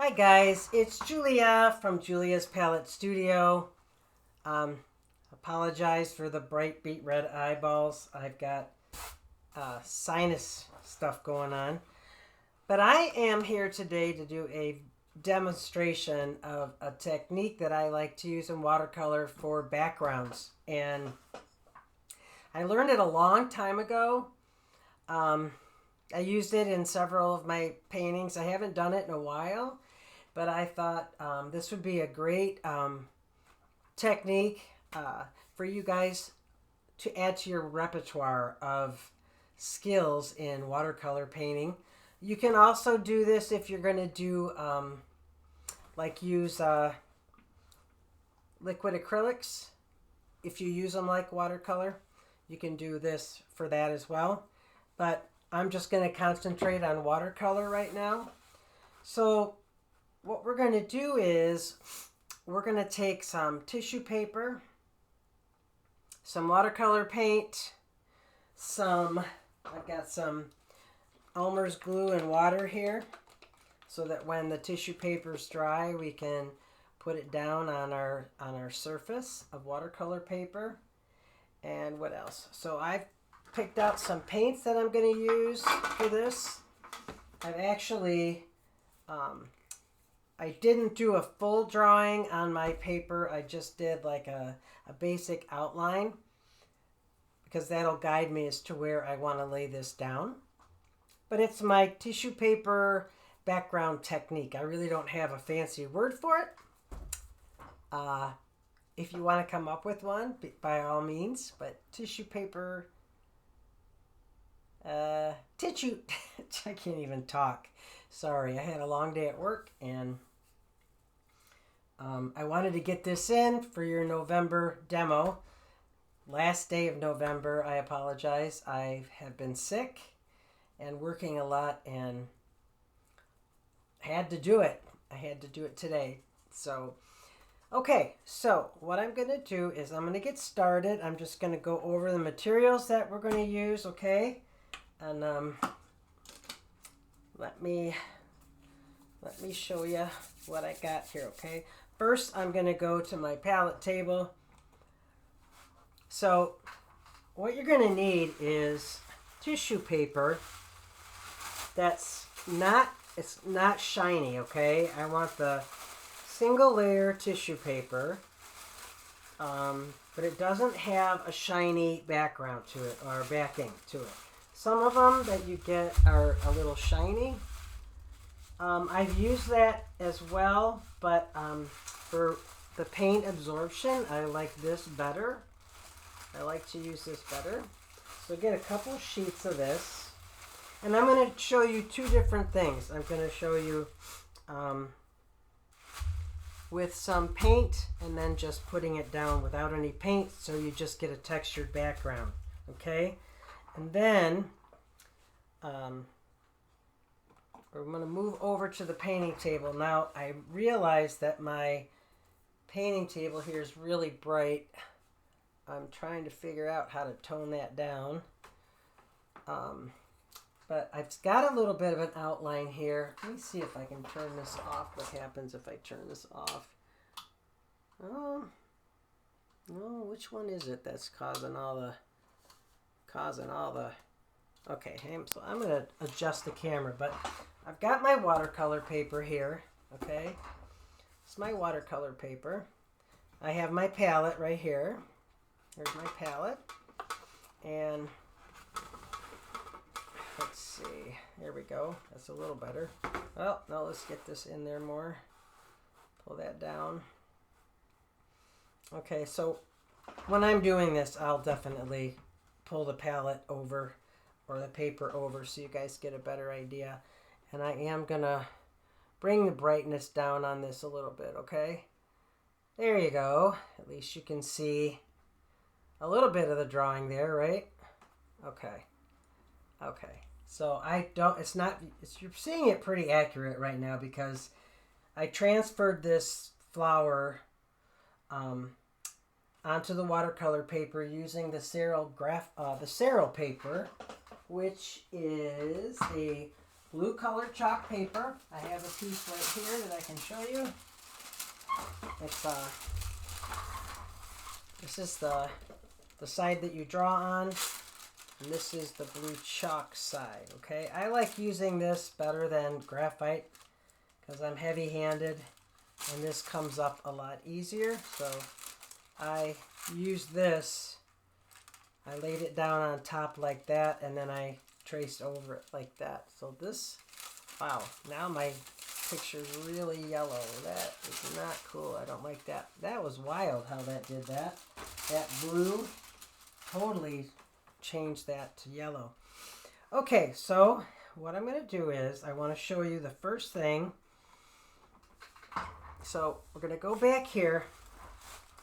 Hi guys, it's Julia from Julia's Palette Studio. Apologize for the bright beet red eyeballs. I've got sinus stuff going on. But I am here today to do a demonstration of a technique that I like to use in watercolor for backgrounds. And I learned it a long time ago. I used it in several of my paintings. I haven't done it in a while, but I thought this would be a great technique for you guys to add to your repertoire of skills in watercolor painting. You can also do this if you're going to do use liquid acrylics. If you use them like watercolor, you can do this for that as well. But I'm just going to concentrate on watercolor right now. So what we're going to do is we're going to take some tissue paper, some watercolor paint, I've got some Elmer's glue and water here so that when the tissue paper is dry, we can put it down on our surface of watercolor paper. And what else? So I've picked out some paints that I'm going to use for this. I've actually, I didn't do a full drawing on my paper. I just did like a basic outline because that'll guide me as to where I want to lay this down. But it's my tissue paper background technique. I really don't have a fancy word for it. If you want to come up with one, by all means, but tissue paper, tissue, I can't even talk. Sorry, I had a long day at work and I wanted to get this in for your November demo. Last day of November, I apologize. I have been sick and working a lot and had to do it. I had to do it today. So, okay, so what I'm going to do is I'm going to get started. I'm just going to go over the materials that we're going to use, okay? And let me show you what I got here, okay? First, I'm going to go to my palette table. So what you're going to need is tissue paper that's it's not shiny, okay? I want the single layer tissue paper, but it doesn't have a shiny background to it or backing to it. Some of them that you get are a little shiny. I've used that as well, but for the paint absorption, I like this better. I like to use this better. So get a couple sheets of this. And I'm going to show you two different things. I'm going to show you with some paint and then just putting it down without any paint so you just get a textured background. Okay? And then I'm going to move over to the painting table. Now I realize that my painting table here is really bright. I'm trying to figure out how to tone that down. But I've got a little bit of an outline here. Let me see if I can turn this off. What happens if I turn this off? Oh, no, which one is it that's causing all the... Okay, so I'm going to adjust the camera, but I've got my watercolor paper here, okay? It's my watercolor paper. I have my palette right here. Here's my palette. And let's see. Here we go. That's a little better. Well, now let's get this in there more. Pull that down. Okay, so when I'm doing this, I'll definitely pull the palette over or the paper over so you guys get a better idea. And I am going to bring the brightness down on this a little bit, okay? There you go. At least you can see a little bit of the drawing there, right? Okay. Okay. So you're seeing it pretty accurate right now because I transferred this flower onto the watercolor paper using the Serral paper, which is a blue colored chalk paper. I have a piece right here that I can show you. It's this is the side that you draw on, and this is the blue chalk side. Okay, I like using this better than graphite because I'm heavy-handed, and this comes up a lot easier. So I use this. I laid it down on top like that, and then I traced over it like that. So this, wow, now my picture's really yellow. That is not cool. I don't like that. That was wild how that did that. That blue totally changed that to yellow. Okay, so what I'm going to do is I want to show you the first thing. So we're going to go back here,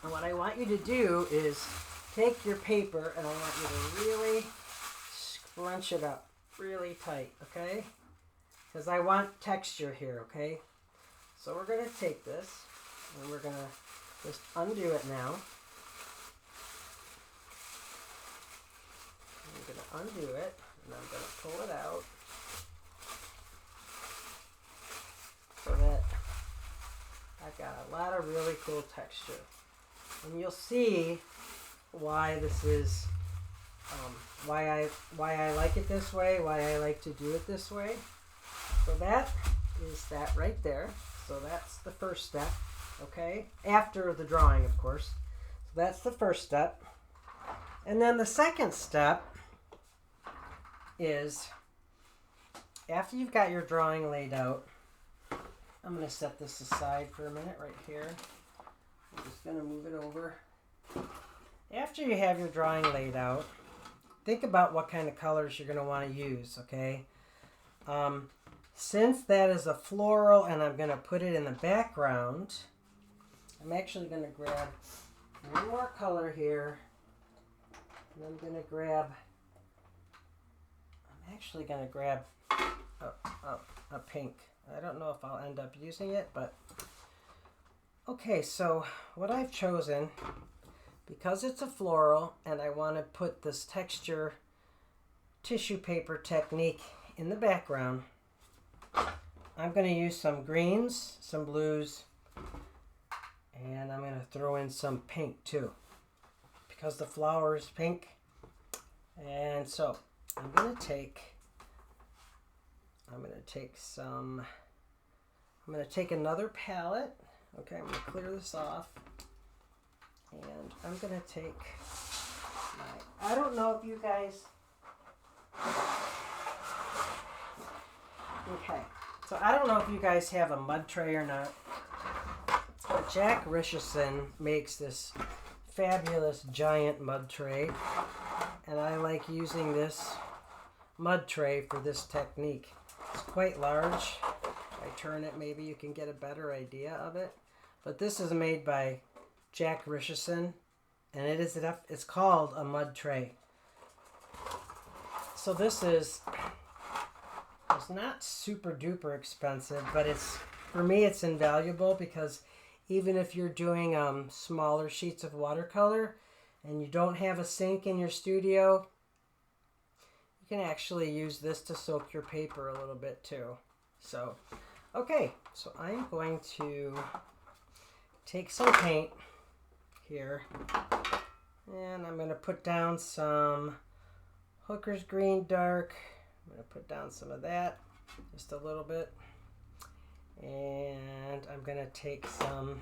and what I want you to do is take your paper, and I want you to really scrunch it up really tight, okay? Because I want texture here, okay? So we're going to take this, and we're going to just undo it now. I'm going to undo it, and I'm going to pull it out so that I've got a lot of really cool texture. And you'll see why this is, why I like it this way, why I like to do it this way. So that is that right there. So that's the first step, okay? After the drawing, of course. So that's the first step. And then the second step is, after you've got your drawing laid out, I'm going to set this aside for a minute right here. I'm just going to move it over. After you have your drawing laid out, think about what kind of colors you're going to want to use, okay? Since that is a floral and I'm going to put it in the background, I'm actually going to grab one more color here. And I'm going to grab a pink. I don't know if I'll end up using it, but okay, so what I've chosen, because it's a floral and I want to put this texture tissue paper technique in the background, I'm going to use some greens, some blues, and I'm going to throw in some pink too, because the flower is pink. And so I'm going to take another palette. Okay, I'm going to clear this off. And I'm going to take I don't know if you guys, okay, so I don't know if you guys have a mud tray or not, but Jack Richardson makes this fabulous giant mud tray, and I like using this mud tray for this technique. It's quite large. If I turn it, maybe you can get a better idea of it. But this is made by Jack Richardson, and it's called a mud tray. So this it's not super duper expensive, but for me it's invaluable, because even if you're doing smaller sheets of watercolor and you don't have a sink in your studio, you can actually use this to soak your paper a little bit too. So, okay, so I'm going to take some paint here, and I'm going to put down some Hooker's Green Dark. I'm going to put down some of that, just a little bit. And I'm going to take some,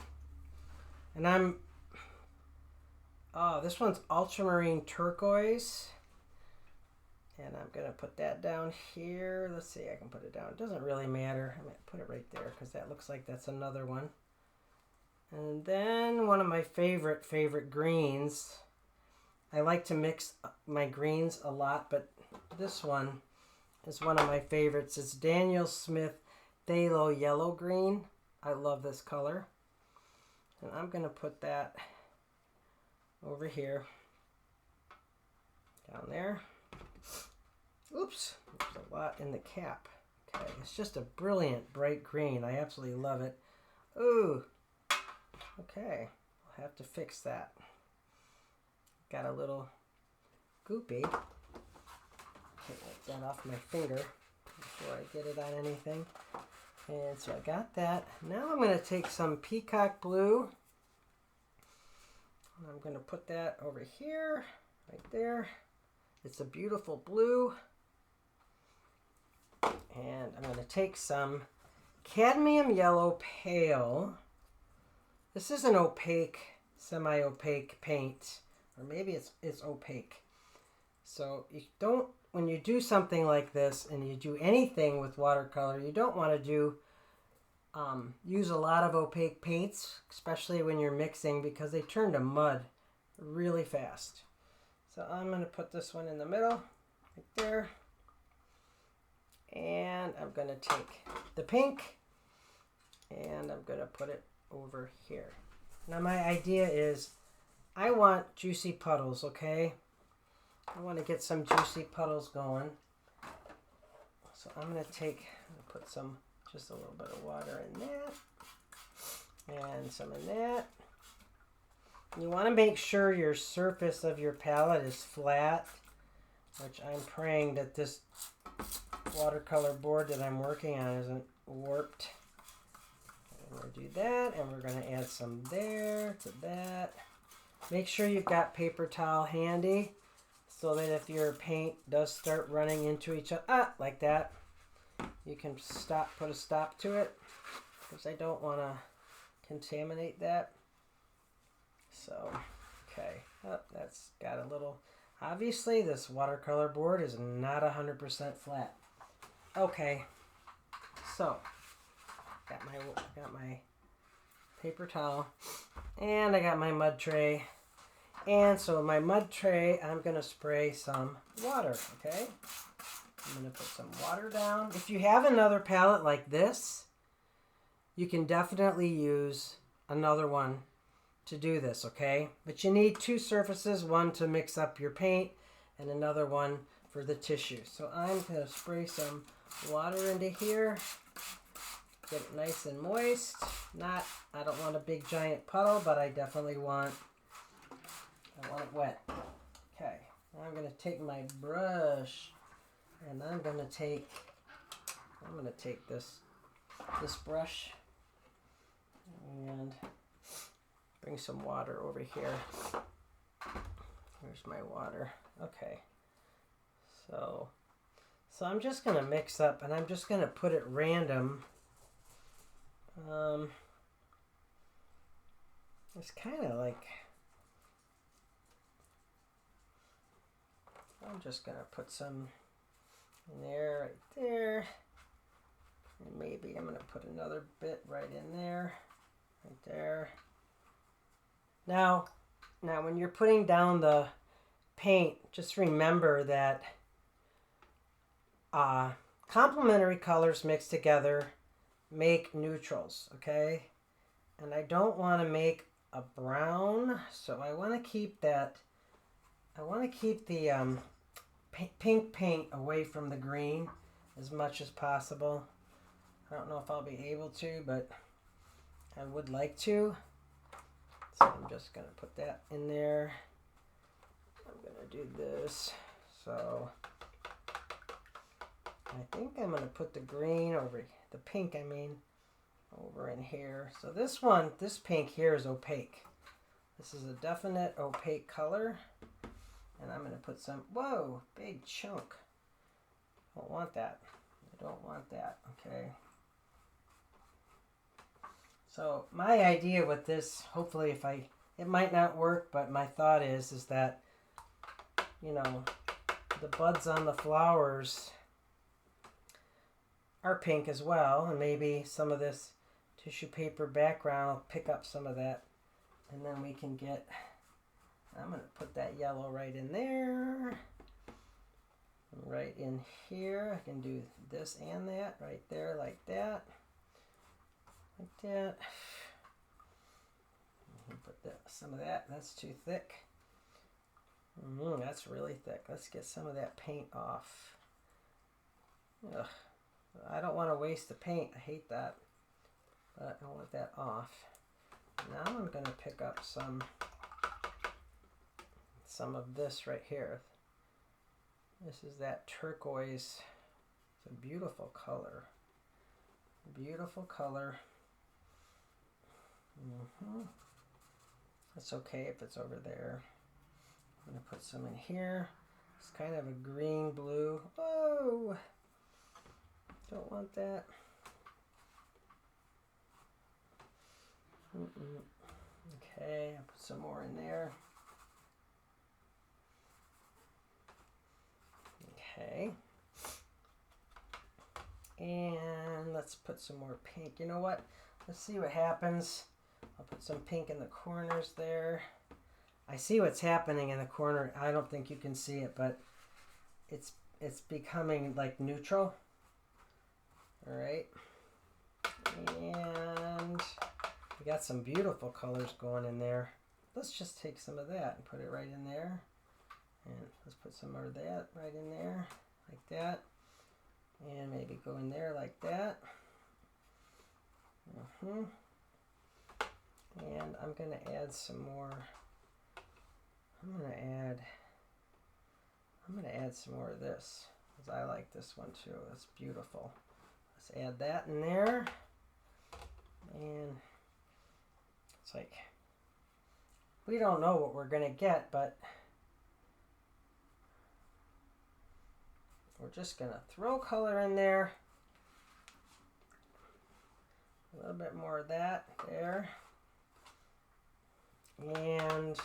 and this one's Ultramarine Turquoise. And I'm going to put that down here. Let's see, I can put it down. It doesn't really matter. I'm going to put it right there because that looks like that's another one. And then one of my favorite greens. I like to mix my greens a lot, but this one is one of my favorites. It's Daniel Smith Phthalo Yellow Green. I love this color. And I'm going to put that over here, down there. Oops, there's a lot in the cap. Okay, it's just a brilliant bright green. I absolutely love it. Ooh, okay, I'll have to fix that. Got a little goopy. Can't wipe that off my finger. before I get it on anything. And so I got that. Now I'm going to take some peacock blue. And I'm going to put that over here, right there. It's a beautiful blue. And I'm going to take some cadmium yellow pale. This is an opaque, semi-opaque paint. Or maybe it's opaque. So you don't, when you do something like this and you do anything with watercolor, you don't want to do use a lot of opaque paints, especially when you're mixing, because they turn to mud really fast. So I'm going to put this one in the middle, right there. And I'm going to take the pink and I'm going to put it over here. Now my idea is I want juicy puddles, okay? I want to get some juicy puddles going. So I'm going to put some, just a little bit of water in that. And some in that. You want to make sure your surface of your palette is flat, which I'm praying that this watercolor board that I'm working on isn't warped. And we'll do that, and we're going to add some there to that. Make sure you've got paper towel handy so that if your paint does start running into each other, like that, you can put a stop to it, because I don't want to contaminate that. So, okay, that's got a little, obviously this watercolor board is not 100% flat. Okay, so got my paper towel, and I got my mud tray. And so in my mud tray, I'm going to spray some water, okay? I'm going to put some water down. If you have another palette like this, you can definitely use another one to do this, okay? But you need two surfaces, one to mix up your paint and another one for the tissue. So I'm going to spray some water into here. Get it nice and moist. I don't want a big giant puddle, but I definitely want it wet. Okay, now I'm going to take my brush and I'm going to take this brush and bring some water over here. Here's my water. Okay, so I'm just going to mix up, and I'm just going to put it random. It's kind of like, I'm just going to put some in there, right there. And maybe I'm going to put another bit right in there, right there. Now when you're putting down the paint, just remember that complementary colors mixed together make neutrals, okay? And I don't want to make a brown, so I want to keep that, I want to keep the pink paint away from the green as much as possible. I don't know if I'll be able to, but I would like to. So I'm just going to put that in there. I'm going to do this. So I think I'm going to put the green over, the pink I mean, over in here. So this pink here is opaque. This is a definite opaque color. And I'm going to put some, whoa, big chunk. Don't want that. I don't want that, okay? So my idea with this, hopefully it might not work, but my thought is that, you know, the buds on the flowers are pink as well, and maybe some of this tissue paper background will pick up some of that, and then we can get, I'm going to put that yellow right in there, right in here. I can do this and that, right there like that. Like that. Put some of that. That's too thick. That's really thick. Let's get some of that paint off. Ugh. I don't want to waste the paint. I hate that. But I want that off. Now I'm going to pick up some of this right here. This is that turquoise It's a beautiful color. Beautiful color. That's okay if it's over there. I'm going to put some in here. It's kind of a green blue. Oh, don't want that. Okay, I'll put some more in there. Okay. And let's put some more pink. You know what? Let's see what happens. I'll put some pink in the corners there. I see what's happening in the corner. I don't think you can see it, but it's becoming like neutral. All right. And we got some beautiful colors going in there. Let's just take some of that and put it right in there. And let's put some more of that right in there, like that. And maybe go in there like that. And I'm going to add some more. I'm going to add some more of this, because I like this one too. It's beautiful. Let's add that in there. And it's like, we don't know what we're going to get, but we're just going to throw color in there. A little bit more of that there. And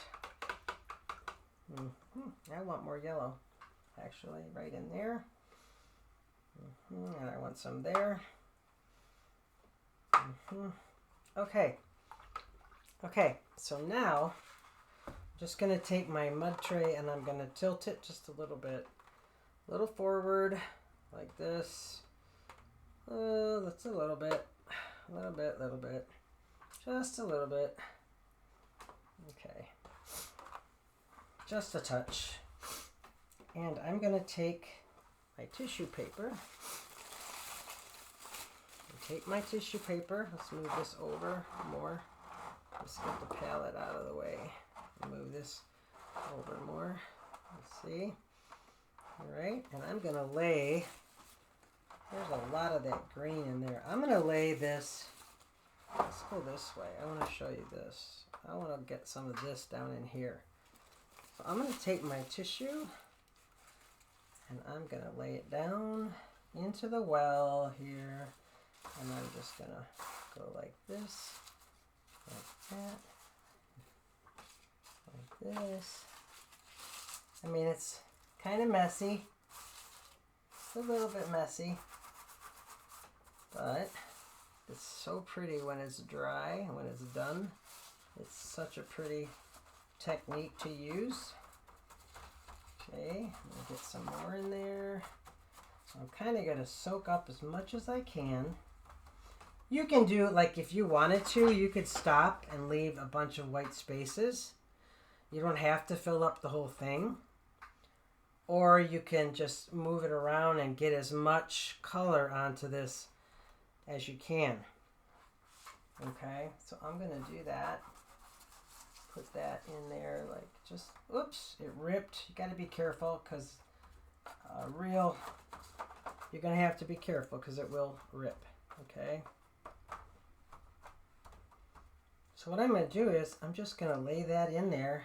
I want more yellow, actually, right in there. And I want some there. Okay. Okay, so now I'm just going to take my mud tray and I'm going to tilt it just a little bit. A little forward, like this. That's a little bit. Little bit. Just a little bit. Okay. Just a touch. And I'm going to take my tissue paper. Take my tissue paper. Let's move this over more. Let's get the palette out of the way. Move this over more. Let's see. Alright, and I'm going to lay, there's a lot of that green in there. I'm going to lay this, let's go this way. I want to show you this. I want to get some of this down in here. So I'm going to take my tissue and I'm going to lay it down into the well here. And I'm just going to go like this, like that, like this. I mean, it's kind of messy. It's a little bit messy. But it's so pretty when it's dry, when it's done. It's such a pretty technique to use. Okay, I'm going to get some more in there. So I'm kind of going to soak up as much as I can. You can do, like if you wanted to, you could stop and leave a bunch of white spaces. You don't have to fill up the whole thing. Or you can just move it around and get as much color onto this as you can. Okay, so I'm going to do that. Put that in there like just, oops, it ripped. You got to be careful because you're going to have to be careful because it will rip. Okay. So what I'm going to do is I'm just going to lay that in there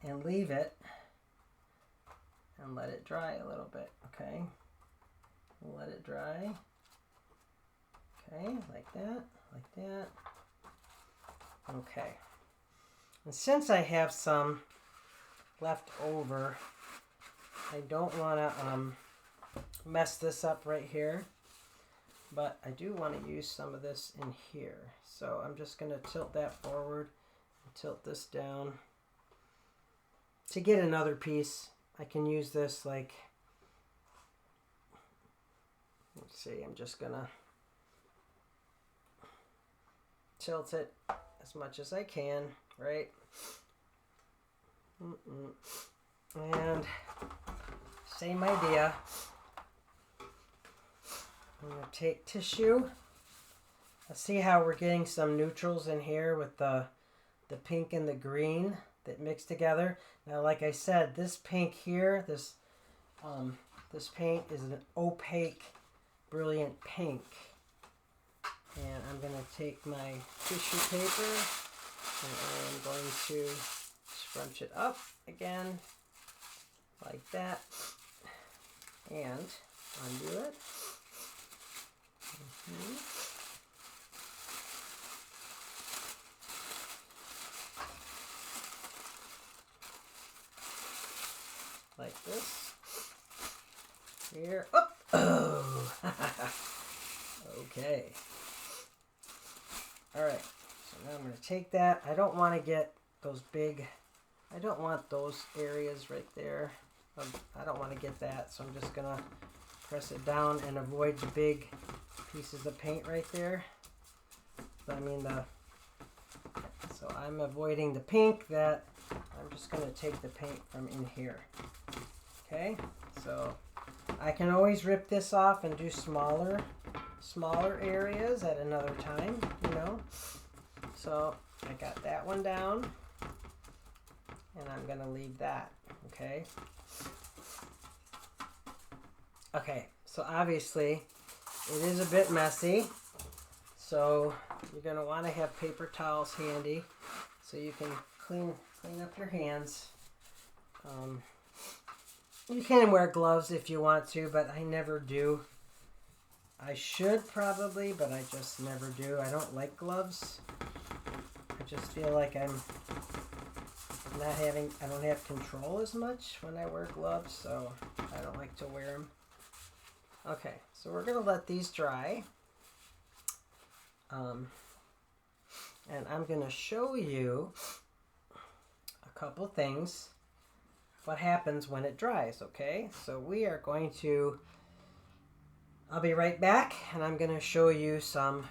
and leave it and let it dry a little bit. Okay. Let it dry. Okay, like that, like that. Okay. And since I have some left over, I don't want to mess this up right here, but I do want to use some of this in here. So I'm just going to tilt that forward and tilt this down. To get another piece, I can use this like, let's see, I'm just going to tilt it as much as I can, right? And same idea. I'm going to take tissue. Let's see how we're getting some neutrals in here with the pink and the green that mix together. Now, like I said, this pink here, this This paint is an opaque, brilliant pink. And I'm going to take my tissue paper and I'm going to scrunch it up again like that and undo it. Like this. Here. Oh! Okay. Alright. So now I'm going to take that. I don't want to get those big... I don't want those areas right there. I don't want to get that. So I'm just going to press it down and avoid the big pieces of paint right there. So I'm avoiding the pink that I'm just going to take the paint from in here. Okay, so I can always rip this off and do smaller areas at another time, you know. So I got that one down and I'm going to leave that, okay. Okay, so obviously it is a bit messy, so you're going to want to have paper towels handy so you can clean up your hands. You can wear gloves if you want to, but I never do. I should probably, but I just never do. I don't like gloves. I just feel like I don't have control as much when I wear gloves, so I don't like to wear them. Okay, so we're going to let these dry. And I'm going to show you a couple things, what happens when it dries, okay? So we are going to, I'll be right back, and I'm going to show you some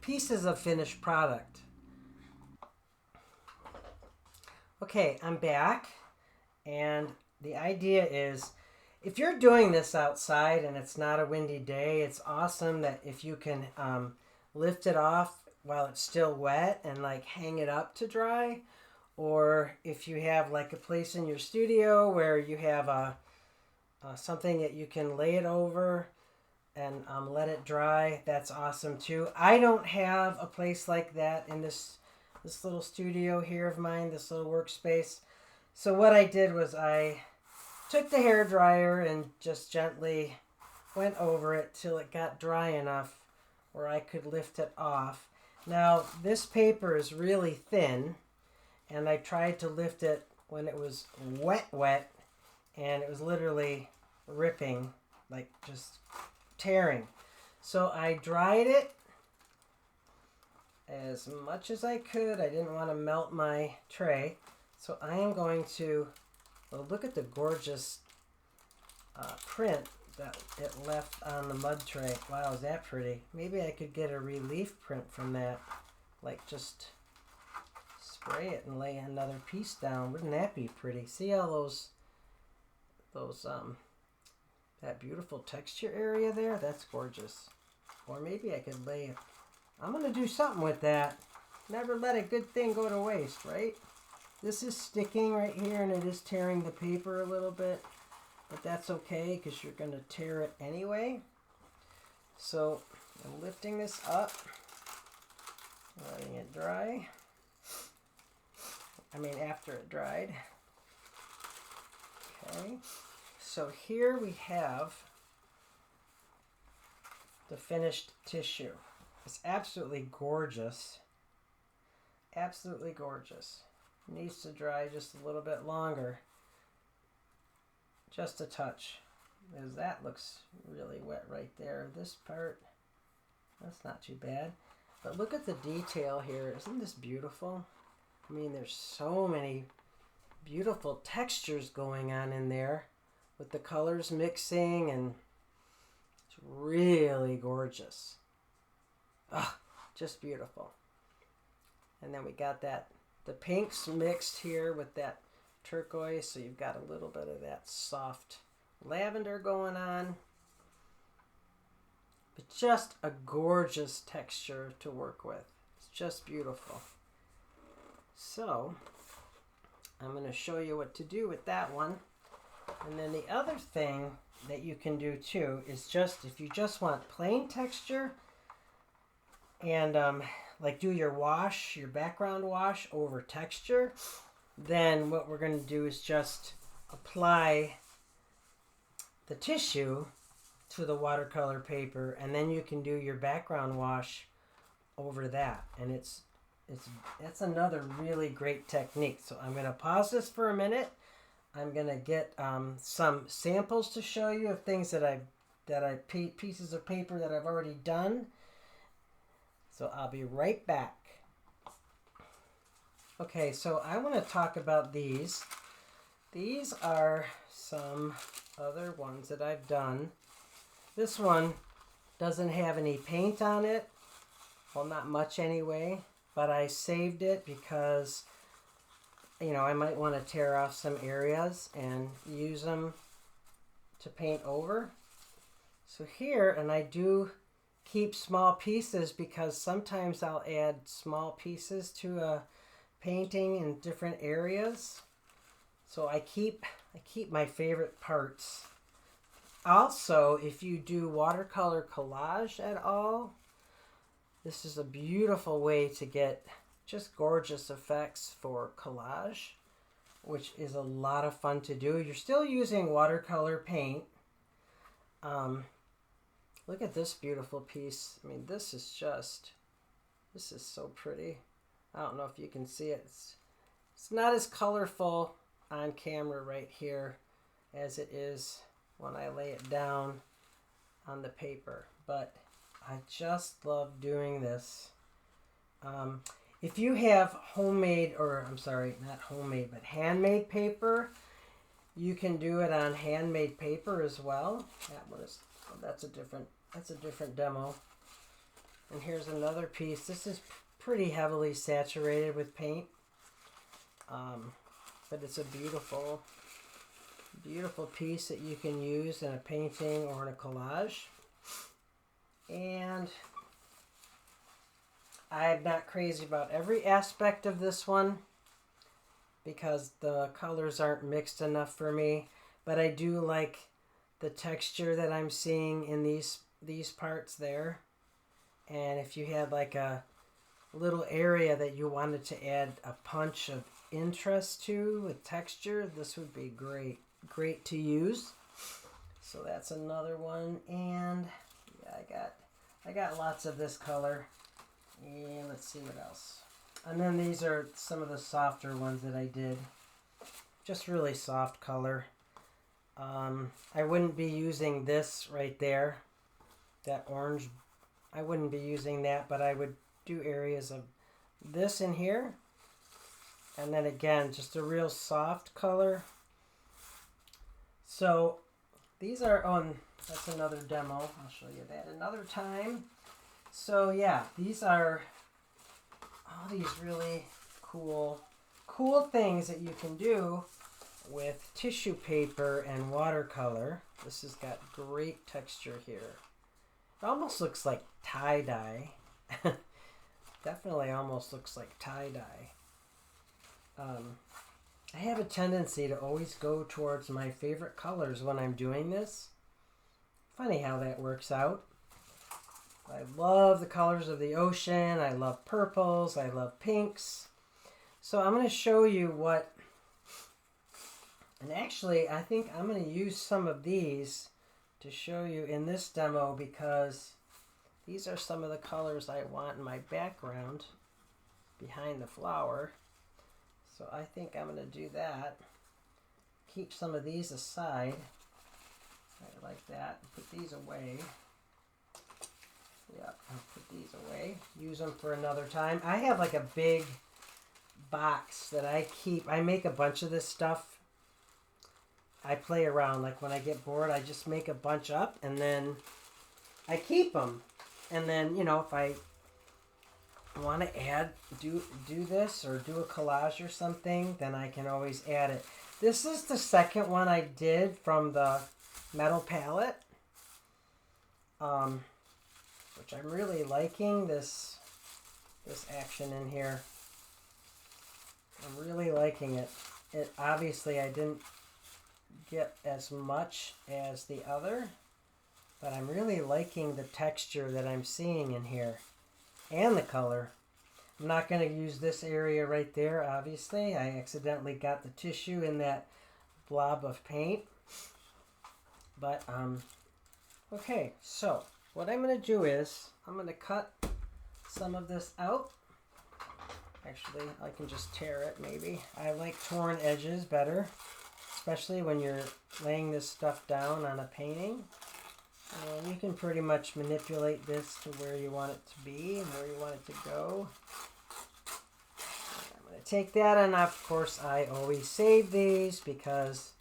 pieces of finished product. Okay, I'm back, and the idea is, if you're doing this outside and it's not a windy day, it's awesome that if you can lift it off while it's still wet and like hang it up to dry. Or if you have like a place in your studio where you have something that you can lay it over and let it dry, that's awesome too. I don't have a place like that in this little studio here of mine, this little workspace. So what I did was I took the hairdryer and just gently went over it till it got dry enough where I could lift it off. Now this paper is really thin, and I tried to lift it when it was wet, and it was literally ripping, like just tearing. So I dried it as much as I could. I didn't want to melt my tray. So I am going to, well, look at the gorgeous print that it left on the mud tray. Wow, is that pretty? Maybe I could get a relief print from that, like just spray it and lay another piece down. Wouldn't that be pretty? See all that beautiful texture area there? That's gorgeous. Or maybe I could lay it. I'm going to do something with that. Never let a good thing go to waste, right? This is sticking right here and it is tearing the paper a little bit, but that's okay because you're going to tear it anyway. So I'm lifting this up, letting it dry. After it dried. Okay, so here we have the finished tissue. It's absolutely gorgeous. Absolutely gorgeous. It needs to dry just a little bit longer. Just a touch. Because that looks really wet right there. This part, that's not too bad. But look at the detail here. Isn't this beautiful? There's so many beautiful textures going on in there with the colors mixing, and it's really gorgeous. Ah, just beautiful. And then we got the pinks mixed here with that turquoise, so you've got a little bit of that soft lavender going on. But just a gorgeous texture to work with. It's just beautiful. So I'm going to show you what to do with that one. And then the other thing that you can do too is just, if you just want plain texture and like do your wash, your background wash over texture, then what we're going to do is just apply the tissue to the watercolor paper, and then you can do your background wash over that. And that's another really great technique. So I'm going to pause this for a minute. I'm going to get some samples to show you of things pieces of paper that I've already done. So I'll be right back. Okay, so I want to talk about these. These are some other ones that I've done. This one doesn't have any paint on it. Well, not much anyway, but I saved it because, you know, I might want to tear off some areas and use them to paint over. So here, and I do keep small pieces because sometimes I'll add small pieces to a painting in different areas. So I keep my favorite parts. Also, if you do watercolor collage at all, this is a beautiful way to get just gorgeous effects for collage, which is a lot of fun to do. You're still using watercolor paint. Look at this beautiful piece. I mean, this is so pretty. I don't know if you can see it. It's not as colorful on camera right here as it is when I lay it down on the paper, but I just love doing this. If you have handmade paper, you can do it on handmade paper as well. That's a different demo. And here's another piece. This is pretty heavily saturated with paint, but it's a beautiful piece that you can use in a painting or in a collage. And I'm not crazy about every aspect of this one because the colors aren't mixed enough for me, but I do like the texture that I'm seeing in these parts there. And if you had like a little area that you wanted to add a punch of interest to with texture, this would be great to use. So that's another one. And yeah, I got lots of this color. And let's see what else. And then these are some of the softer ones that I did. Just really soft color. I wouldn't be using this right there, that orange. I wouldn't be using that, but I would do areas of this in here. And then again, just a real soft color. So these are on, that's another demo. I'll show you that another time. So yeah, these are all these really cool things that you can do with tissue paper and watercolor. This has got great texture here. It almost looks like tie-dye. Definitely almost looks like tie-dye. I have a tendency to always go towards my favorite colors when I'm doing this. Funny how that works out. I love the colors of the ocean. I love purples. I love pinks. So I'm going to show you what, and actually I think I'm going to use some of these to show you in this demo because these are some of the colors I want in my background behind the flower. So I think I'm going to do that. Keep some of these aside. I like that. Put these away. Yep, I'll put these away. Use them for another time. I have like a big box that I keep. I make a bunch of this stuff. I play around. Like when I get bored, I just make a bunch up and then I keep them. And then, you know, if I want to do this or do a collage or something, then I can always add it. This is the second one I did from the metal palette, which I'm really liking this action in here. I'm really liking it. It obviously I didn't get as much as the other, but I'm really liking the texture that I'm seeing in here and the color. I'm not going to use this area right there, obviously. I accidentally got the tissue in that blob of paint. But, okay, so what I'm going to do is I'm going to cut some of this out. Actually, I can just tear it maybe. I like torn edges better, especially when you're laying this stuff down on a painting. And you can pretty much manipulate this to where you want it to be and where you want it to go. I'm going to take that, and of course I always save these because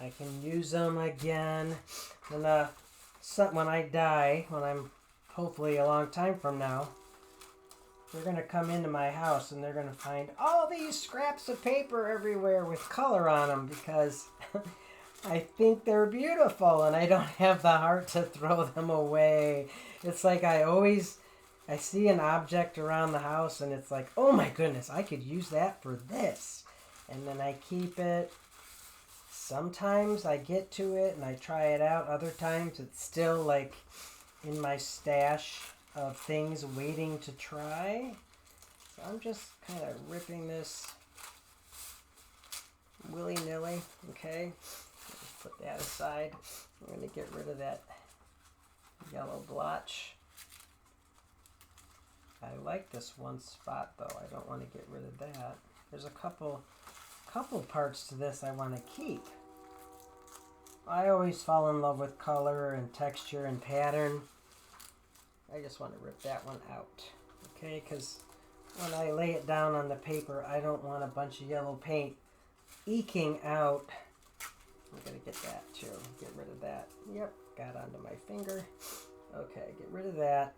I can use them again. And when I die, when I'm hopefully a long time from now, they're going to come into my house and they're going to find all these scraps of paper everywhere with color on them because I think they're beautiful and I don't have the heart to throw them away. It's like I see an object around the house and it's like, oh my goodness, I could use that for this. And then I keep it. Sometimes I get to it and I try it out. Other times it's still like in my stash of things waiting to try. So I'm just kind of ripping this willy-nilly, okay? Just put that aside. I'm going to get rid of that yellow blotch. I like this one spot though. I don't want to get rid of that. There's a couple parts to this I want to keep. I always fall in love with color and texture and pattern. I just want to rip that one out, okay? Because when I lay it down on the paper, I don't want a bunch of yellow paint eking out. I'm going to get that too. Get rid of that. Yep, got onto my finger. Okay, get rid of that.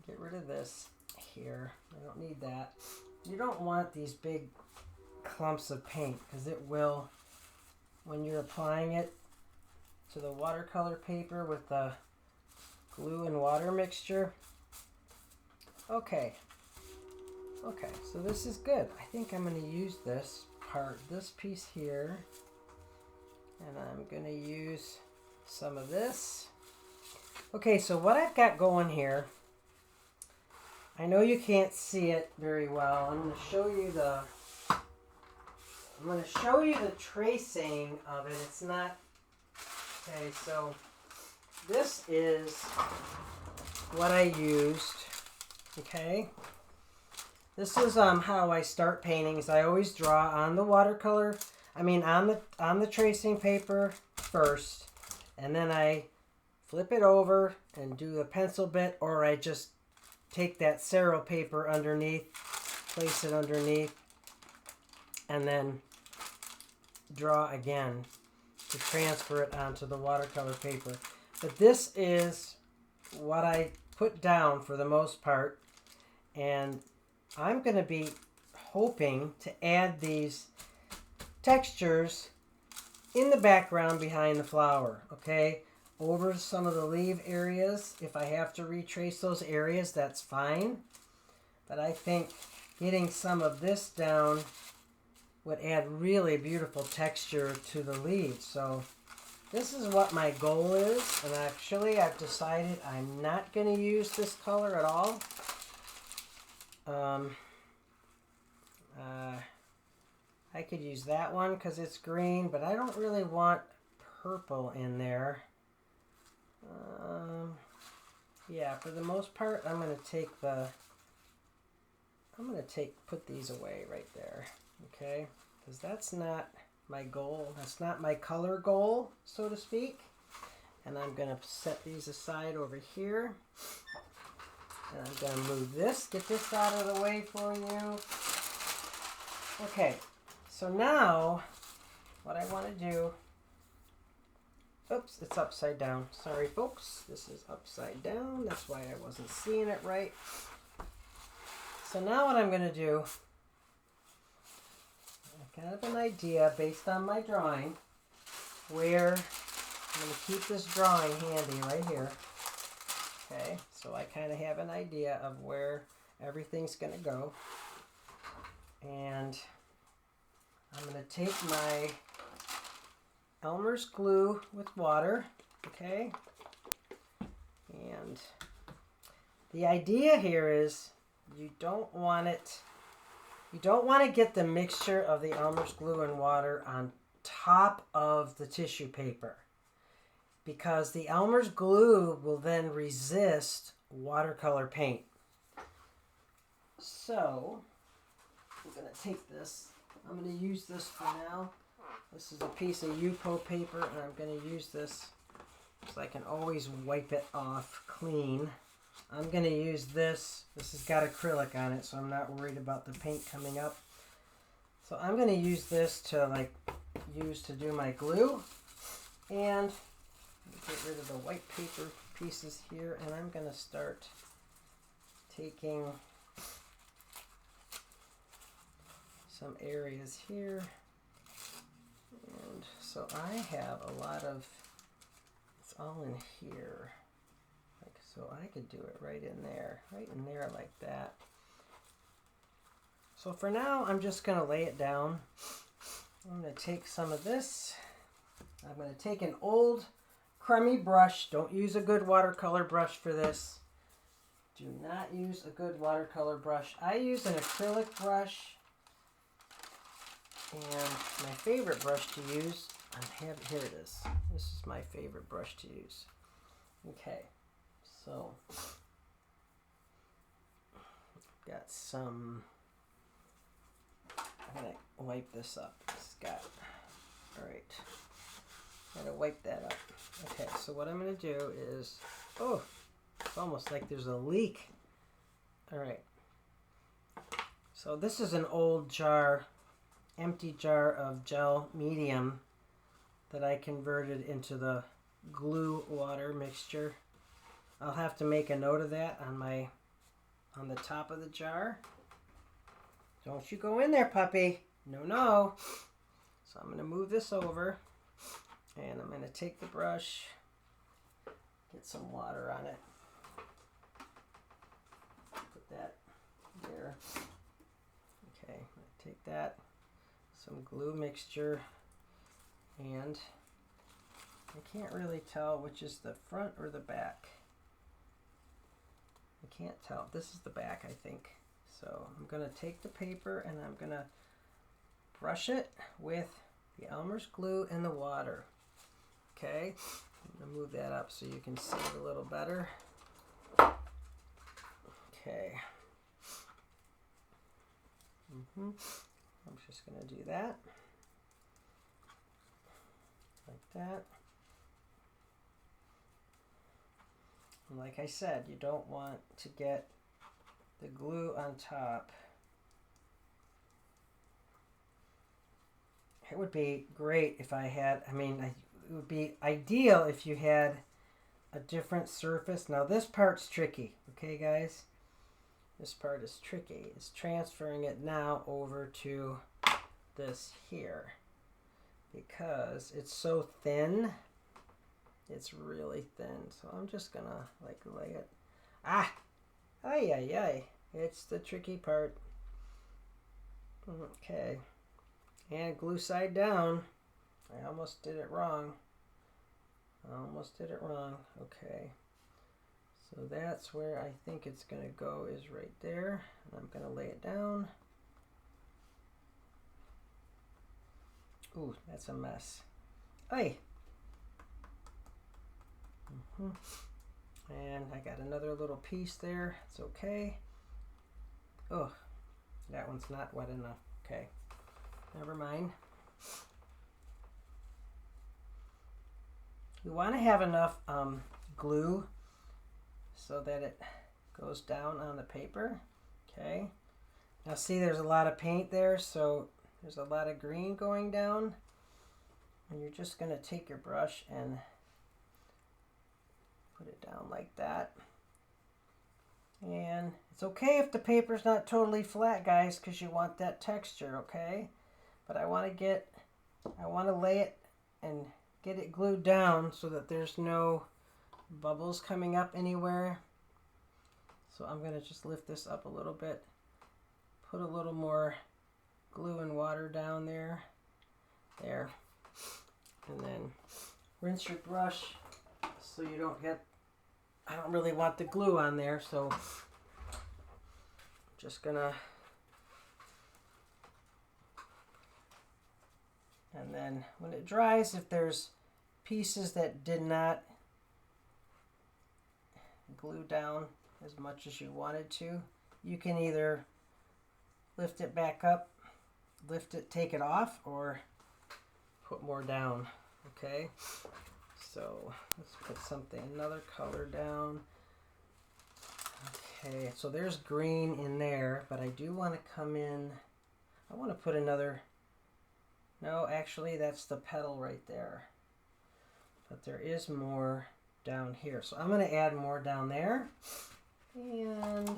Get rid of this here. I don't need that. You don't want these big clumps of paint because it will, when you're applying it to the watercolor paper with the glue and water mixture. Okay, so this is good. I think I'm going to use this piece here, and I'm going to use some of this. Okay, so what I've got going here, I know you can't see it very well. I'm going to show you the tracing of it. It's not, okay, so this is what I used, okay? This is how I start paintings. I always draw on the watercolor, on the tracing paper first, and then I flip it over and do a pencil bit, or I just take that Cero paper underneath, place it underneath, and then draw again to transfer it onto the watercolor paper. But this is what I put down for the most part, and I'm going to be hoping to add these textures in the background behind the flower, okay? Over some of the leaf areas. If I have to retrace those areas, that's fine. But I think getting some of this down would add really beautiful texture to the leaves. So this is what my goal is, and actually I've decided I'm not going to use this color at all. I could use that one because it's green, but I don't really want purple in there. Yeah, for the most part, I'm going to put these away right there, okay? Because that's not my goal. That's not my color goal, so to speak. And I'm going to set these aside over here. And I'm going to move this, get this out of the way for you. Okay, so now what I want to do, oops, it's upside down. Sorry, folks, this is upside down. That's why I wasn't seeing it right. So now what I'm going to do, I kind of an idea based on my drawing where I'm going to keep this drawing handy right here. Okay, so I kind of have an idea of where everything's going to go. And I'm going to take my Elmer's glue with water, okay? And the idea here is you don't want to get the mixture of the Elmer's glue and water on top of the tissue paper, because the Elmer's glue will then resist watercolor paint. So I'm going to take this. I'm going to use this for now. This is a piece of Uncoated paper, and I'm going to use this so I can always wipe it off clean. I'm going to use this. This has got acrylic on it, so I'm not worried about the paint coming up. So I'm going to use this to use to do my glue. And get rid of the white paper pieces here, and I'm going to start taking some areas here. And so I have a lot of, it's all in here. So I could do it right in there like that. So for now, I'm just going to lay it down. I'm going to take some of this. I'm going to take an old crummy brush. Don't use a good watercolor brush for this. Do not use a good watercolor brush. I use an acrylic brush. And my favorite brush to use, here it is. This is my favorite brush to use. Okay. So, I've got some, I'm going to wipe this up. Alright, I'm going to wipe that up. Okay, so what I'm going to do is, oh, it's almost like there's a leak. Alright, so this is an old jar, empty jar of gel medium that I converted into the glue water mixture. I'll have to make a note of that on the top of the jar. Don't you go in there, puppy. No. So I'm going to move this over, and I'm going to take the brush, get some water on it. Put that there. Okay, I'm going to take that, some glue mixture, and I can't really tell which is the front or the back. I can't tell. This is the back, I think. So I'm going to take the paper and I'm going to brush it with the Elmer's glue and the water. Okay, I'm going to move that up so you can see it a little better. Okay. I'm just going to do that. Like that. And like I said, you don't want to get the glue on top. It would be great if I had, it would be ideal if you had a different surface. Now this part's tricky, okay guys? This part is tricky. It's transferring it now over to this here because it's so thin. It's really thin, so I'm just gonna lay it. Ay. It's the tricky part. Okay, and glue side down. I almost did it wrong. Okay, so that's where I think it's gonna go, is right there, and I'm gonna lay it down. Ooh, that's a mess. Ay. And I got another little piece there. It's okay. Oh, that one's not wet enough. Okay, never mind. You want to have enough glue so that it goes down on the paper. Okay, now see, there's a lot of paint there, so there's a lot of green going down, and you're just going to take your brush and put it down like that. And it's okay if the paper's not totally flat, guys, because you want that texture, okay? But I want to lay it and get it glued down so that there's no bubbles coming up anywhere. So I'm going to just lift this up a little bit, put a little more glue and water down there. There. And then rinse your brush so you don't get, I don't really want the glue on there, so I'm just gonna, and then when it dries, if there's pieces that did not glue down as much as you wanted to, you can either lift it back up, lift it, take it off, or put more down. Okay, so let's put something, another color down. Okay, so there's green in there, but I do want to come in, I want to put another, no, actually that's the petal right there, but there is more down here, so I'm going to add more down there. And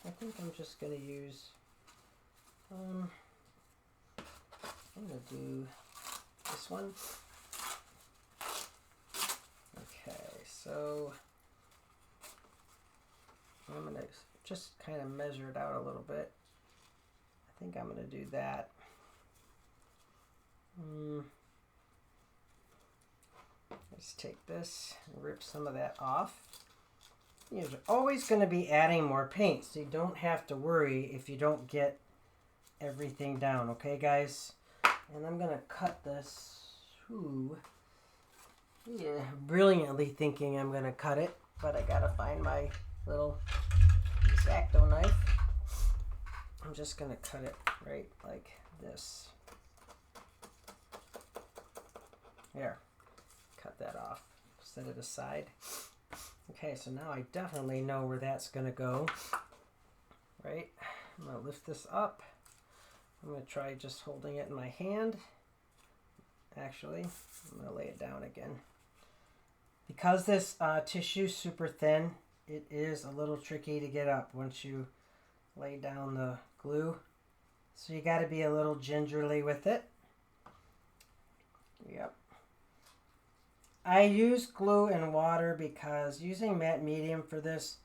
I think I'm just going to use, I'm going to do this one. Okay, so I'm going to just kind of measure it out a little bit. I think I'm going to do that. Let's take this and rip some of that off. You're always going to be adding more paint, so you don't have to worry if you don't get everything down, okay guys? And I'm going to cut this. Ooh. Yeah, brilliantly thinking I'm going to cut it, but I got to find my little X-Acto knife. I'm just going to cut it right like this. There. Cut that off. Set it aside. Okay, so now I definitely know where that's going to go. Right? I'm going to lift this up. I'm going to try just holding it in my hand. Actually, I'm going to lay it down again. Because this tissue is super thin, it is a little tricky to get up once you lay down the glue. So you got to be a little gingerly with it. Yep. I use glue and water because using matte medium for this,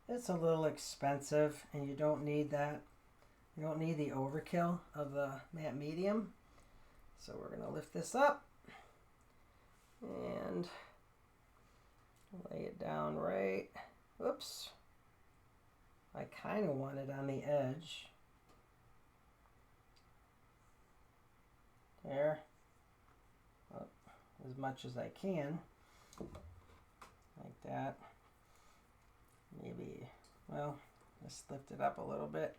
it's a little expensive and you don't need that. You don't need the overkill of the matte medium. So we're going to lift this up and lay it down right. Oops. I kind of want it on the edge. There. Up as much as I can. Like that. Maybe, well, just lift it up a little bit.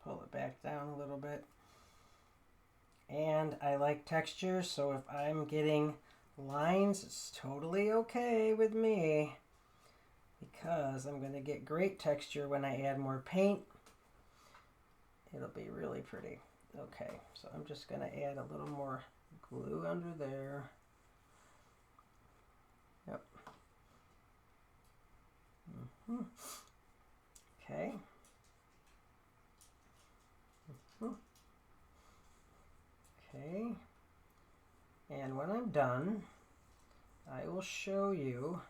Pull it back down a little bit. And I like texture, so if I'm getting lines, it's totally okay with me because I'm going to get great texture when I add more paint. It'll be really pretty. Okay, so I'm just going to add a little more glue under there. Yep. Okay. Okay. And when I'm done, I will show you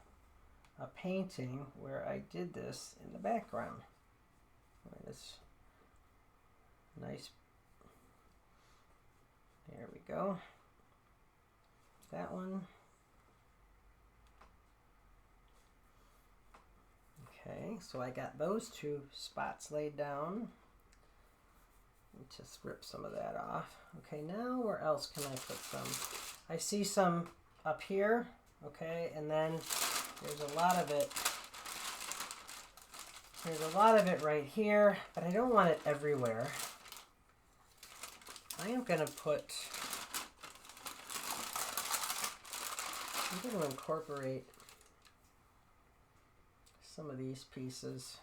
a painting where I did this in the background. This nice, there we go. That one. Okay, so I got those two spots laid down. Just rip some of that off. Okay, now where else can I put some? I see some up here, okay, and then there's a lot of it. There's a lot of it right here, but I don't want it everywhere. I am going to put, I'm going to incorporate some of these pieces.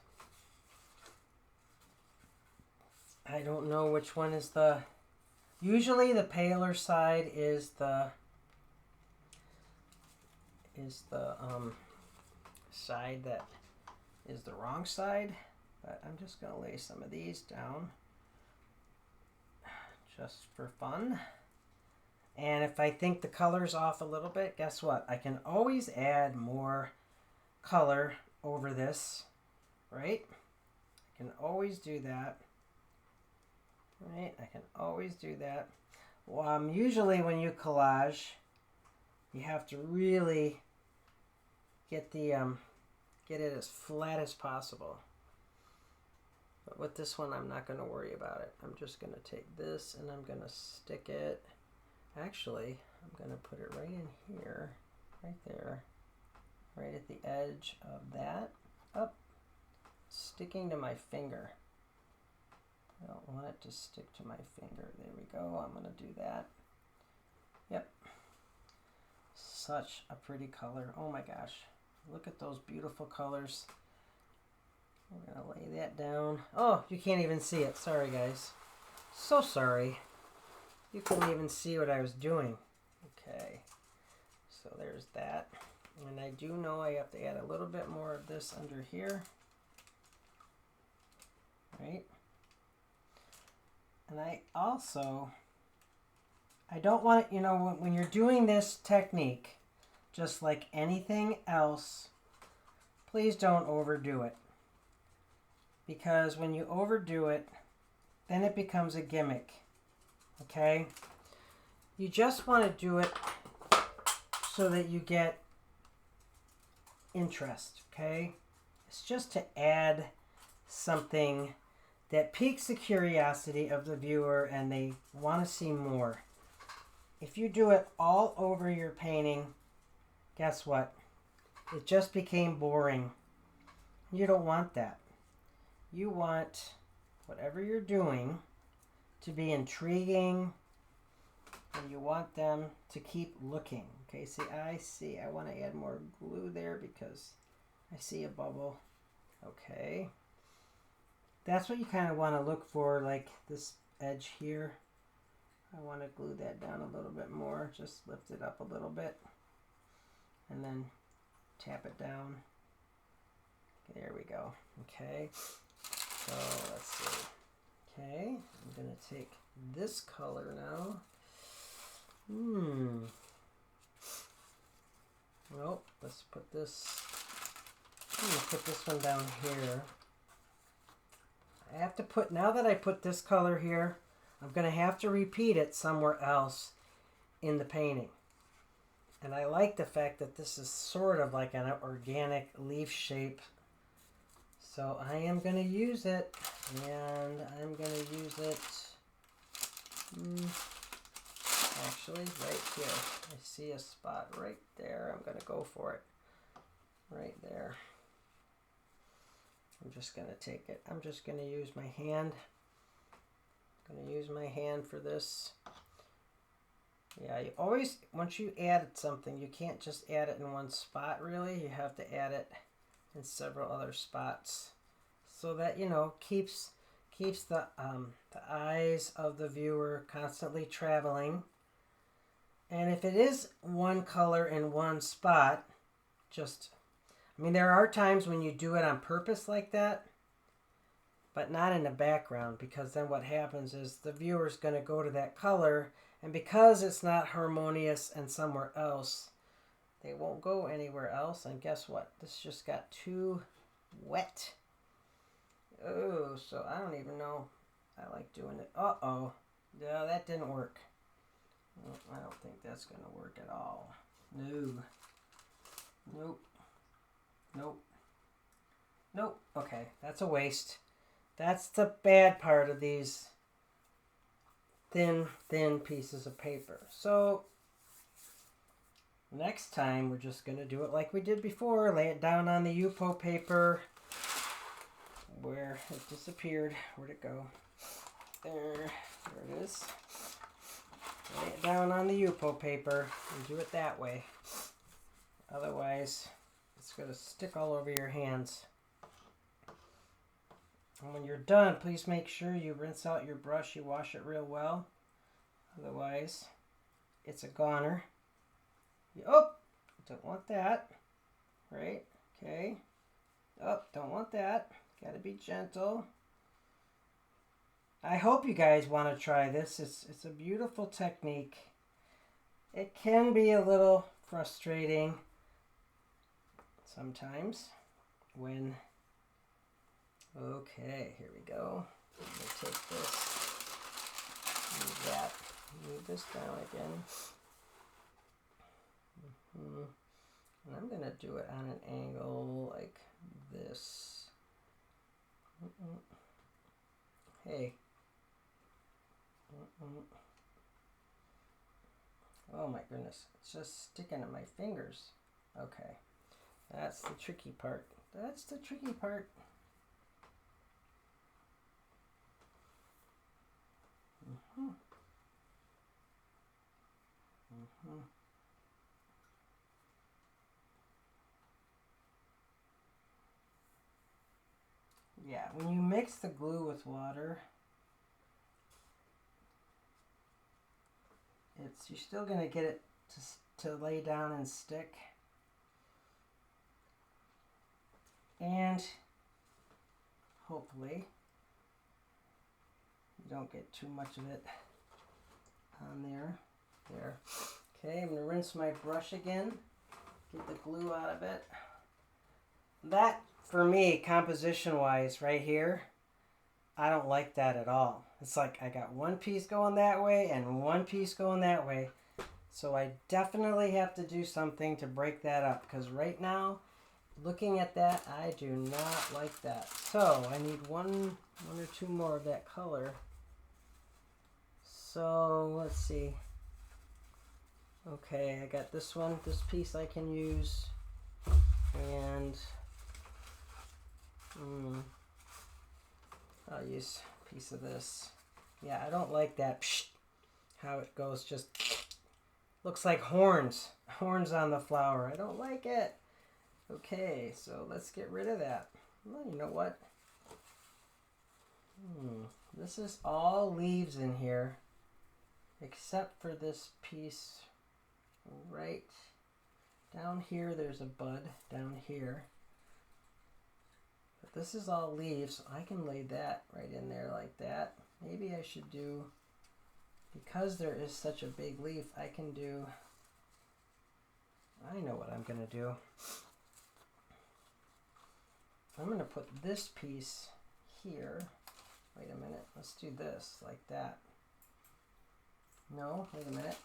I don't know which one is the, usually the paler side is the side that is the wrong side, but I'm just going to lay some of these down just for fun. And if I think the color's off a little bit, guess what? I can always add more color over this, right? I can always do that. Right, I can always do that. Usually when you collage, You have to really get it as flat as possible. But with this one, I'm not going to worry about it. I'm just going to take this and I'm going to stick it. Actually, I'm going to put it right in here, right there, right at the edge of that, up, sticking to my finger. I don't want it to stick to my finger. There we go. I'm going to do that. Yep. Such a pretty color. Oh my gosh. Look at those beautiful colors. We're going to lay that down. Oh, you can't even see it. Sorry, guys. So sorry. You couldn't even see what I was doing. Okay. So there's that. And I do know I have to add a little bit more of this under here. Right? And I don't want it, you know, when you're doing this technique, just like anything else, please don't overdo it. Because when you overdo it, then it becomes a gimmick. Okay? You just want to do it so that you get interest. Okay? It's just to add something that piques the curiosity of the viewer and they want to see more. If you do it all over your painting, guess what? It just became boring. You don't want that. You want whatever you're doing to be intriguing, and you want them to keep looking. Okay, see, I want to add more glue there because I see a bubble. Okay. That's what you kind of want to look for, like this edge here. I want to glue that down a little bit more. Just lift it up a little bit. And then tap it down. There we go. Okay. So let's see. Okay. I'm going to take this color now. Well, let's put this. I'm going to put this one down here. I have to put, now that I put this color here, I'm going to have to repeat it somewhere else in the painting. And I like the fact that this is sort of like an organic leaf shape. So I am going to use it, and I'm going to use it actually right here. I see a spot right there. I'm going to go for it right there. I'm just going to take it. I'm just going to use my hand. I'm going to use my hand for this. Yeah, you always, once you add something, you can't just add it in one spot really. You have to add it in several other spots so that, you know, keeps the eyes of the viewer constantly traveling. And if it is one color in one spot, just, I mean, there are times when you do it on purpose like that, but not in the background, because then what happens is the viewer's going to go to that color, and because it's not harmonious and somewhere else, they won't go anywhere else. And guess what? This just got too wet. Oh, so I don't even know. I like doing it. Uh-oh. No, that didn't work. I don't think that's going to work at all. No. Nope. Nope. Nope. Okay, that's a waste. That's the bad part of these thin pieces of paper. So next time we're just going to do it like we did before. Lay it down on the Uncoated paper where it disappeared. Where'd it go? There it is. Lay it down on the Uncoated paper and do it that way. Otherwise, it's going to stick all over your hands. And when you're done, please make sure you rinse out your brush, you wash it real well. Otherwise, it's a goner. Oh, don't want that. Right? Okay. Oh, don't want that. Got to be gentle. I hope you guys want to try this. It's a beautiful technique. It can be a little frustrating sometimes when... Okay, here we go. Let me take this, move that, move this down again. And I'm going to do it on an angle like this. Hey. Oh my goodness, it's just sticking to my fingers. Okay, that's the tricky part. That's the tricky part. Yeah, when you mix the glue with water, you're still going to get it to lay down and stick. And hopefully you don't get too much of it on there. There. Okay, I'm going to rinse my brush again, get the glue out of it. That, for me, composition-wise, right here, I don't like that at all. It's like I got one piece going that way and one piece going that way. So I definitely have to do something to break that up, because right now, looking at that, I do not like that. So I need one or two more of that color. So let's see. Okay, I got this one, this piece I can use. And I'll use a piece of this. Yeah, I don't like that. How it goes, just looks like horns on the flower. I don't like it. Okay, so let's get rid of that. Well, you know what? This is all leaves in here, except for this piece right down here. There's a bud down here. But this is all leaves. I can lay that right in there like that. Maybe I should do, because there is such a big leaf, I know what I'm going to do. I'm going to put this piece here. Wait a minute. Let's do this like that. No, wait a minute.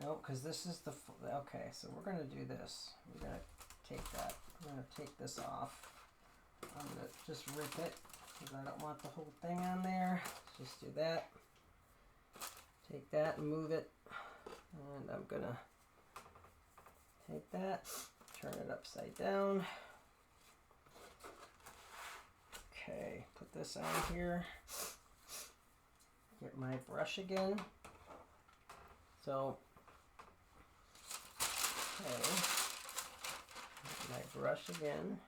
No, because this is the... Okay, so we're going to do this. We're going to take that. I'm going to take this off. I'm going to just rip it, because I don't want the whole thing on there. Let's just do that. Take that and move it. And I'm going to take that, turn it upside down. Okay, put this on here. Get my brush again. So, okay, my brush again.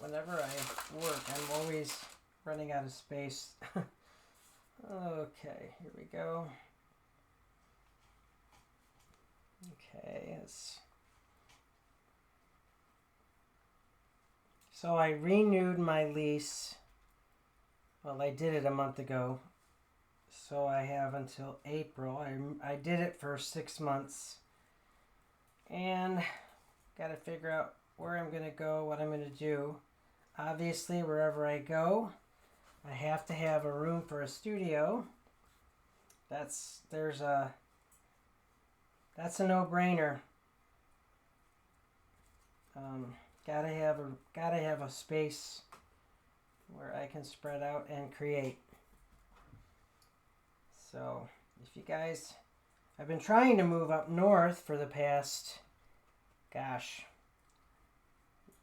Whenever I work, I'm always running out of space. Okay, here we go. Okay, so I renewed my lease. Well, I did it a month ago, so I have until April. I did it for 6 months, and got to figure out where I'm going to go, what I'm going to do. Obviously, wherever I go, I have to have a room for a studio. That's a no-brainer. Gotta have a space where I can spread out and create. So, if you guys, I've been trying to move up north for the past, gosh,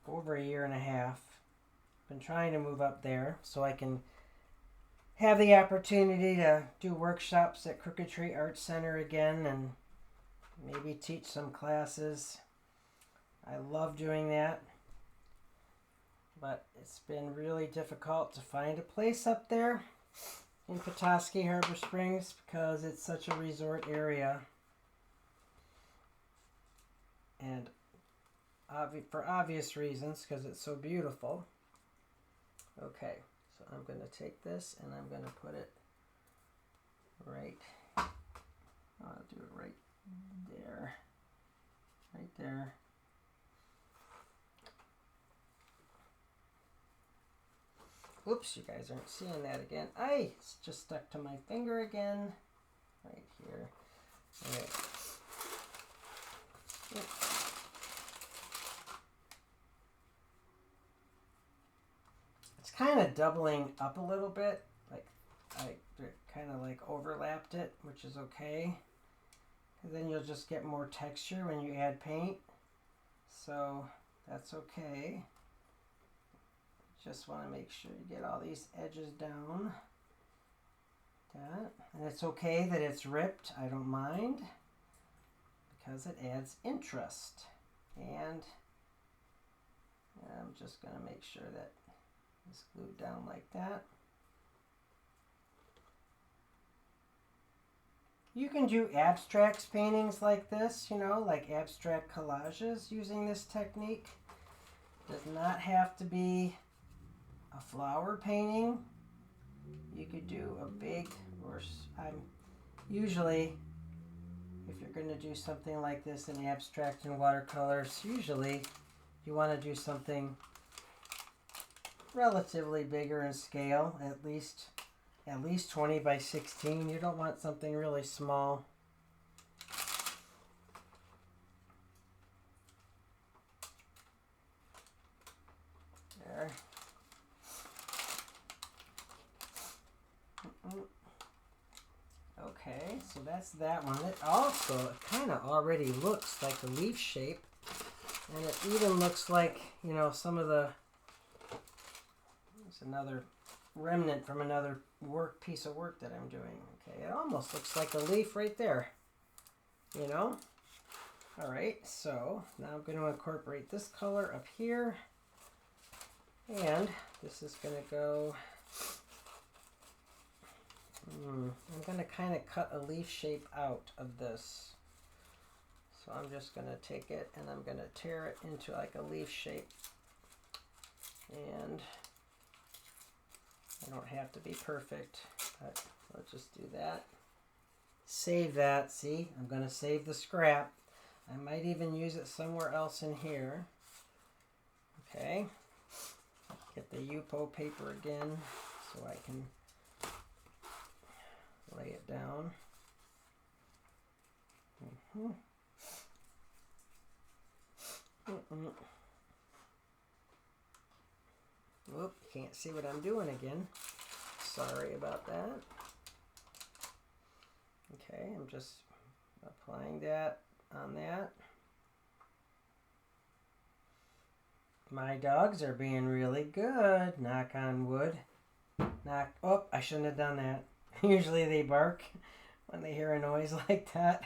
over a year and a half. Been trying to move up there so I can have the opportunity to do workshops at Crooked Tree Art Center again and maybe teach some classes. I love doing that, but it's been really difficult to find a place up there in Petoskey Harbor Springs because it's such a resort area, and for obvious reasons, because it's so beautiful. Okay, so I'm going to take this and I'm going to put it right, I'll do it right there, right there. Oops, you guys aren't seeing that again. It's just stuck to my finger again. Right here. All right. It's kind of doubling up a little bit. Like I kind of like overlapped it, which is okay. And then you'll just get more texture when you add paint. So that's okay. Just want to make sure you get all these edges down. That. And it's okay that it's ripped. I don't mind because it adds interest. And I'm just going to make sure that it's glued down like that. You can do abstract paintings like this, you know, like abstract collages using this technique. Does not have to be a flower painting. You could do a big, or I'm usually, if you're going to do something like this in abstract and watercolors, usually you want to do something relatively bigger in scale, at least 20 by 16. You don't want something really small. There. Okay, so that's that one. It also kind of already looks like a leaf shape, and it even looks like, you know, some of the, there's another remnant from another piece of work that I'm doing. Okay, it almost looks like a leaf right there, you know. All right, so now I'm going to incorporate this color up here, and this is going to go, I'm going to kind of cut a leaf shape out of this. So I'm just going to take it and I'm going to tear it into like a leaf shape. And I don't have to be perfect, but let's just do that. Save that. See, I'm going to save the scrap. I might even use it somewhere else in here. Okay. Get the Uncoated paper again so I can lay it down. Whoop, can't see what I'm doing again. Sorry about that. Okay, I'm just applying that on that. My dogs are being really good. Knock on wood. Oh, I shouldn't have done that. Usually they bark when they hear a noise like that.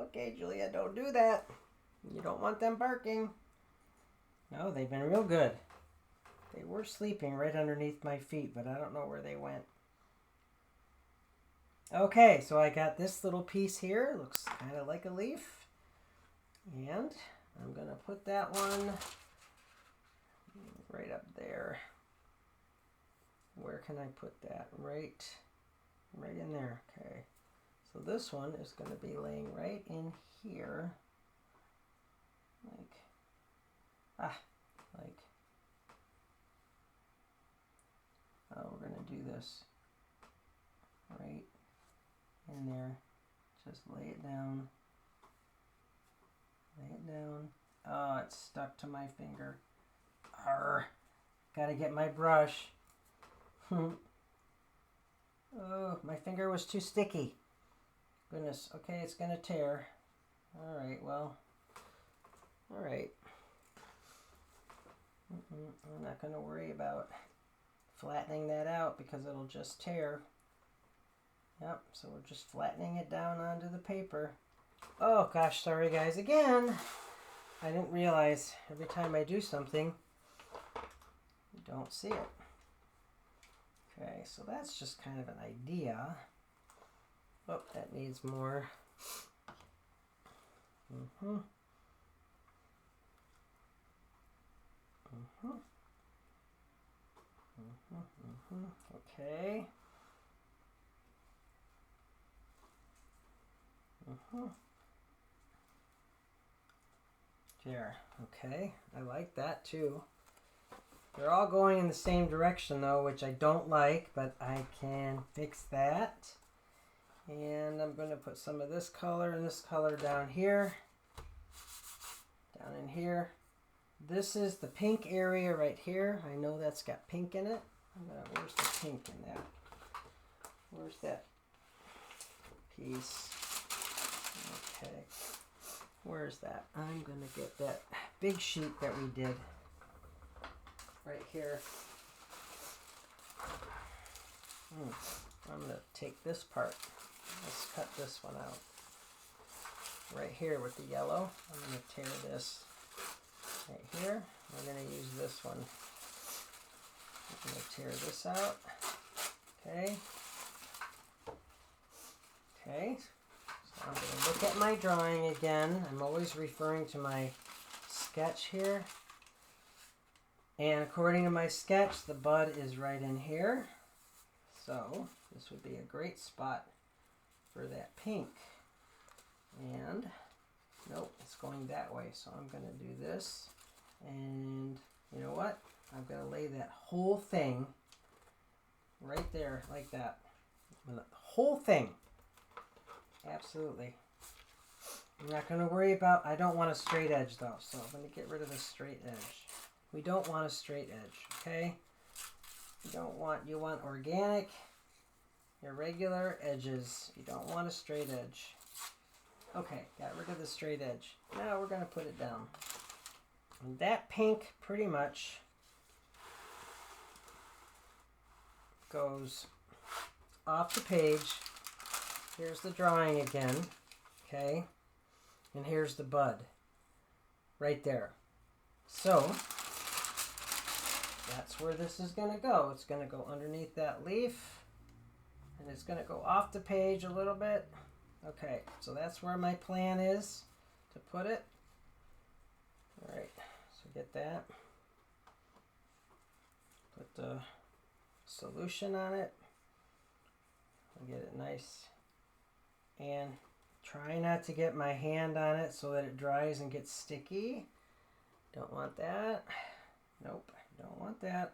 Okay, Julia, don't do that. You don't want them barking. No, they've been real good. They were sleeping right underneath my feet, but I don't know where they went. Okay, so I got this little piece here. Looks kind of like a leaf. And I'm going to put that one right up there. Where can I put that? Right in there. Okay. So this one is going to be laying right in here. We're going to do this right in there. Just lay it down. Lay it down. Oh, it's stuck to my finger. Arr. Gotta get my brush. Oh, my finger was too sticky. Goodness. Okay, it's gonna tear. Alright, well. Alright. I'm not gonna worry about flattening that out because it'll just tear. Yep, so we're just flattening it down onto the paper. Oh gosh, sorry guys again. I didn't realize every time I do something, you don't see it. Okay, so that's just kind of an idea. Oh, that needs more. Okay. There. Okay, I like that too. They're all going in the same direction though, which I don't like, but I can fix that. And I'm going to put some of this color and this color down here. Down in here. This is the pink area right here. I know that's got pink in it. Where's the pink in that? Where's that piece? Okay. Where's that? I'm going to get that big sheet that we did right here. I'm going to take this part. Let's cut this one out. Right here with the yellow. I'm going to tear this right here. We're going to use this one. I'm going to tear this out. Okay. Okay. So I'm going to look at my drawing again. I'm always referring to my sketch here. And according to my sketch, the bud is right in here. So this would be a great spot for that pink. And nope, it's going that way. So I'm going to do this. And you know what? I'm going to lay that whole thing right there like that. The whole thing. Absolutely. I'm not going to worry about, I don't want a straight edge though. So I'm going to get rid of the straight edge. We don't want a straight edge, okay? You want organic, irregular edges. You don't want a straight edge. Okay, got rid of the straight edge. Now we're going to put it down. And that pink pretty much goes off the page. Here's the drawing again, okay? And here's the bud right there. So that's where this is going to go. It's going to go underneath that leaf, and it's going to go off the page a little bit. Okay, so that's where my plan is to put it. All right, so get that. Put the solution on it. I'll get it nice. And try not to get my hand on it so that it dries and gets sticky. Don't want that. Nope, don't want that.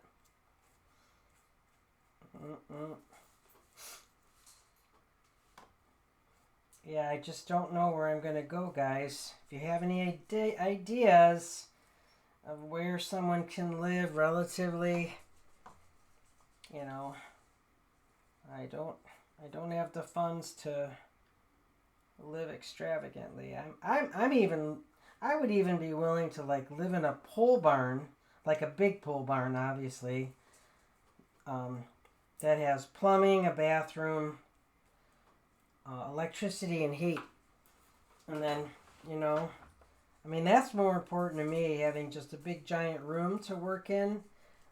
Yeah, I just don't know where I'm going to go, guys. If you have any ideas of where someone can live relatively, you know, I don't have the funds to live extravagantly. I would even be willing to like live in a pole barn, like a big pole barn, obviously, that has plumbing, a bathroom, electricity and heat. And then, you know, I mean, that's more important to me, having just a big giant room to work in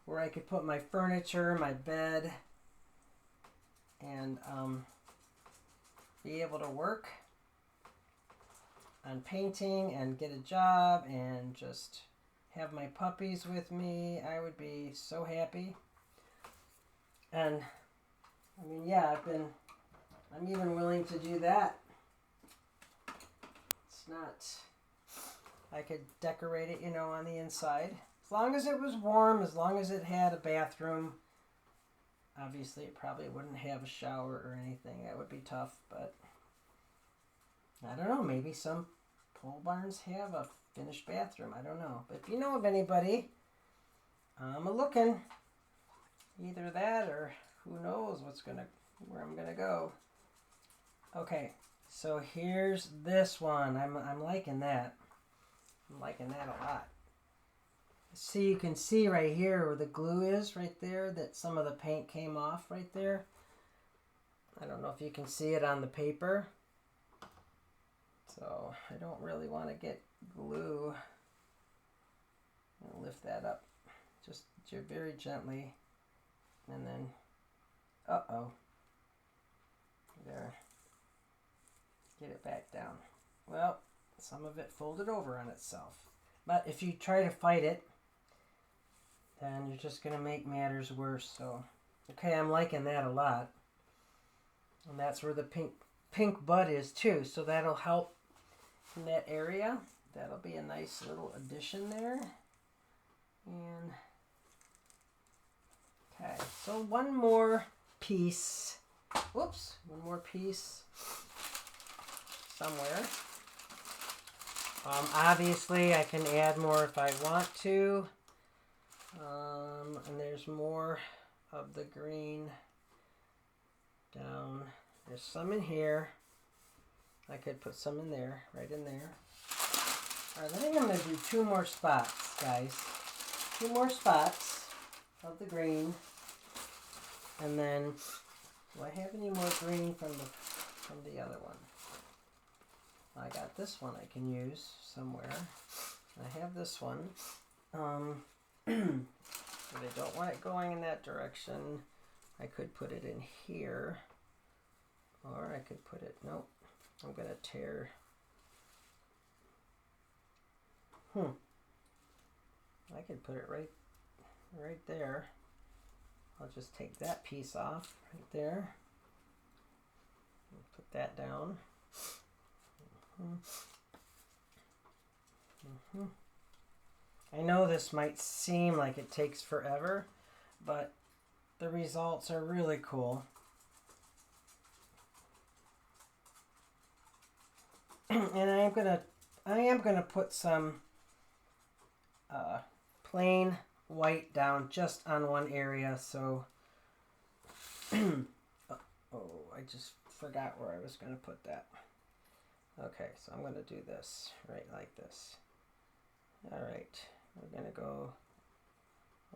where I could put my furniture, my bed, and be able to work on painting and get a job and just have my puppies with me. I would be so happy. And I mean, yeah, I'm even willing to do that. It's not, I could decorate it, you know, on the inside. As long as it was warm, as long as it had a bathroom. Obviously, it probably wouldn't have a shower or anything. That would be tough, but I don't know. Maybe some pole barns have a finished bathroom. I don't know. But if you know of anybody, I'm looking. Either that or who knows where I'm gonna go. Okay, so here's this one. I'm liking that. I'm liking that a lot. See, you can see right here where the glue is right there, that some of the paint came off right there. I don't know if you can see it on the paper. So I don't really want to get glue. I'll lift that up just very gently. And then, uh-oh. There. Get it back down. Well, some of it folded over on itself. But if you try to fight it, then you're just going to make matters worse. So, okay, I'm liking that a lot. And that's where the pink bud is too. So that'll help in that area. That'll be a nice little addition there. And Okay, so one more piece. Whoops, one more piece somewhere. Obviously, I can add more if I want to. And there's more of the green down. There's some in here. I could put some in there, right in there. All right, I think I'm going to do 2 more spots, guys. 2 more spots of the green. And then, do I have any more green from the other one? I got this one I can use somewhere. I have this one. If I don't want it going in that direction, I could put it in here. Or I could put it, nope, I'm going to tear. I could put it right there. I'll just take that piece off right there. Put that down. I know this might seem like it takes forever, but the results are really cool. And I am gonna put some plain white down just on one area. So, oh, I just forgot where I was gonna put that. Okay, so I'm gonna do this right like this. All right, we're gonna go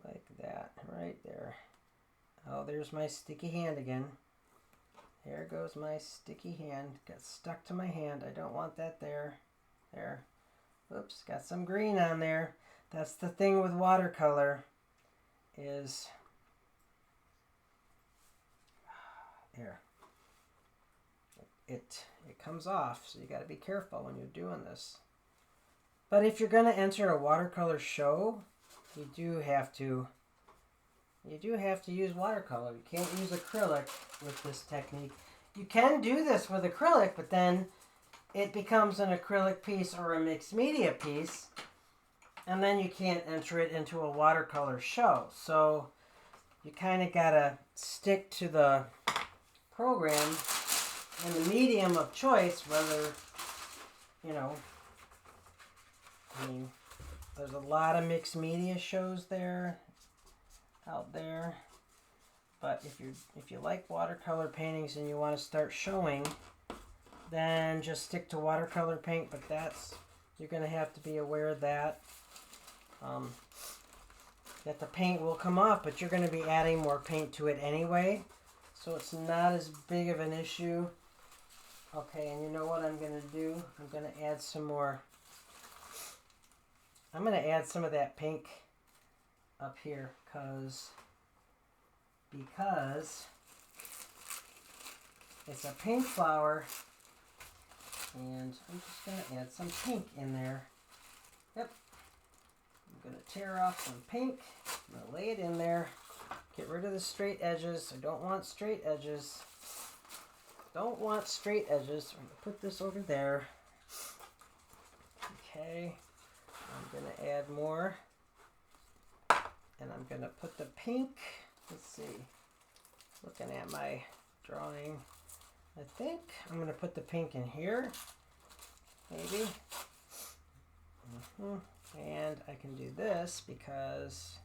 like that right there. Oh, there's my sticky hand again. There goes my sticky hand. Got stuck to my hand. I don't want that there. There. Oops, got some green on there. That's the thing with watercolor is here. It comes off, so you got to be careful when you're doing this. But if you're going to enter a watercolor show, you do have to use watercolor. You can't use acrylic with this technique. You can do this with acrylic, but then it becomes an acrylic piece or a mixed media piece, and then you can't enter it into a watercolor show. So you kind of got to stick to the program and the medium of choice, whether, you know, I mean, there's a lot of mixed media shows out there, but if you like watercolor paintings and you want to start showing, then just stick to watercolor paint. But you're going to have to be aware that that the paint will come off, but you're going to be adding more paint to it anyway, so it's not as big of an issue. Okay, and you know what I'm going to do? I'm going to add some more. I'm going to add some of that pink up here because it's a pink flower, and I'm just going to add some pink in there. Yep. I'm going to tear off some pink. I'm going to lay it in there. Get rid of the straight edges. I don't want straight edges. Don't want straight edges. I'm going to put this over there. Okay. I'm going to add more. And I'm going to put the pink. Let's see. Looking at my drawing. I think I'm going to put the pink in here. Maybe. And I can do this because,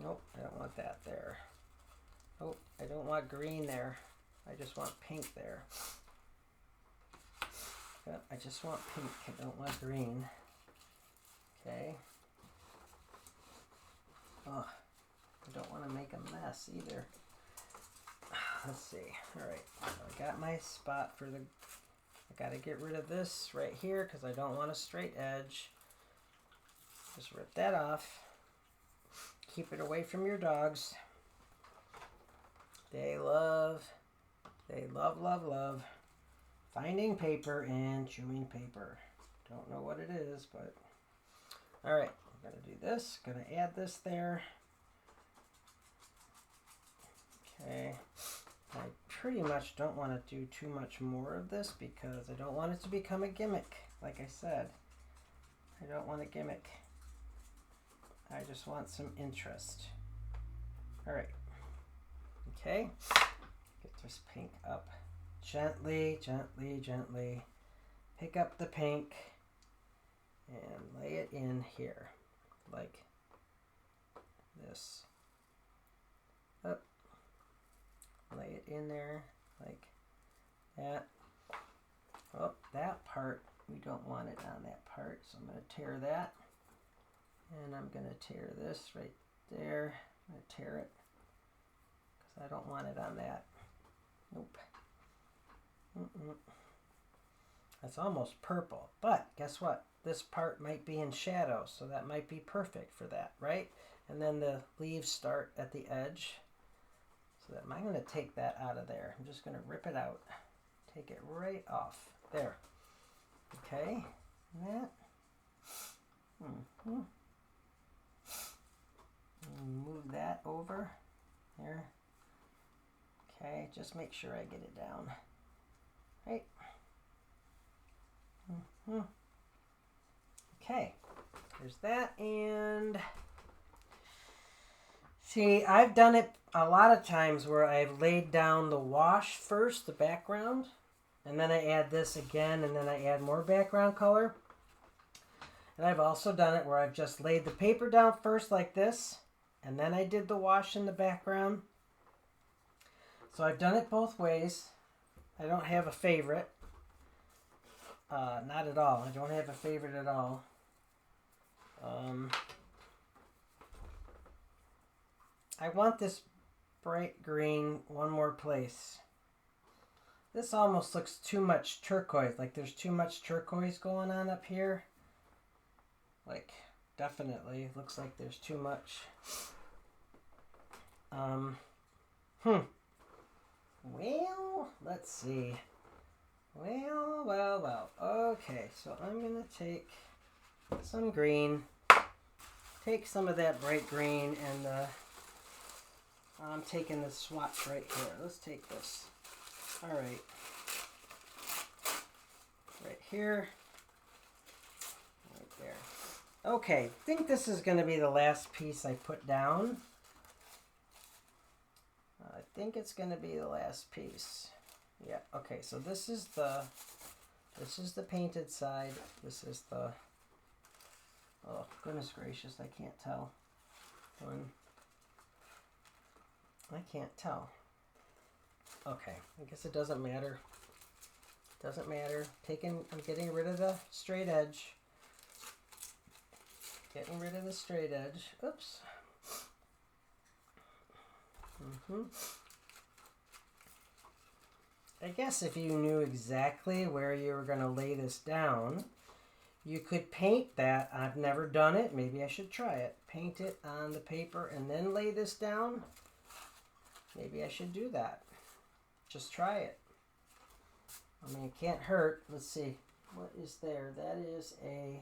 nope, I don't want that there. Oh, I don't want green there. I just want pink there. Yep, I just want pink. I don't want green. Okay. Oh, I don't want to make a mess either. Let's see. All right, so I got my spot for the. I got to get rid of this right here because I don't want a straight edge. Just rip that off. Keep it away from your dogs. They love, love finding paper and chewing paper. Don't know what it is, but all right. I'm going to do this. Going to add this there. Okay. I pretty much don't want to do too much more of this because I don't want it to become a gimmick. Like I said, I don't want a gimmick. I just want some interest. All right. Okay. Get this pink up. Gently, gently, gently. Pick up the pink and lay it in here like this. Up. Lay it in there like that. Oh, that part, we don't want it on that part, so I'm going to tear that. And I'm going to tear this right there. I'm going to tear it because I don't want it on that. Nope. That's almost purple, but guess what? This part might be in shadow, so that might be perfect for that, right? And then the leaves start at the edge. So that I'm going to take that out of there. I'm just going to rip it out. Take it right off. There. Okay. That. Move that over. There. Okay, just make sure I get it down. Right. Okay, there's that. And see, I've done it a lot of times where I've laid down the wash first, the background, and then I add this again, and then I add more background color. And I've also done it where I've just laid the paper down first like this, and then I did the wash in the background. So I've done it both ways. I don't have a favorite. Not at all. I don't have a favorite at all. I want this bright green one more place. This almost looks too much turquoise. Like there's too much turquoise going on up here. Like definitely looks like there's too much. Well, let's see. Well. Okay, so I'm going to take some green. Take some of that bright green, and I'm taking the swatch right here. Let's take this. All right. Right here. Right there. Okay, I think this is going to be the last piece I put down. I think it's going to be the last piece. Yeah, okay, so this is the painted side. This is the, oh, goodness gracious, I can't tell. I can't tell. Okay, I guess it doesn't matter. Doesn't matter. I'm getting rid of the straight edge. Getting rid of the straight edge. Oops. I guess if you knew exactly where you were going to lay this down, you could paint that. I've never done it. Maybe I should try it. Paint it on the paper and then lay this down. Maybe I should do that. Just try it. I mean, it can't hurt. Let's see. What is there? That is a...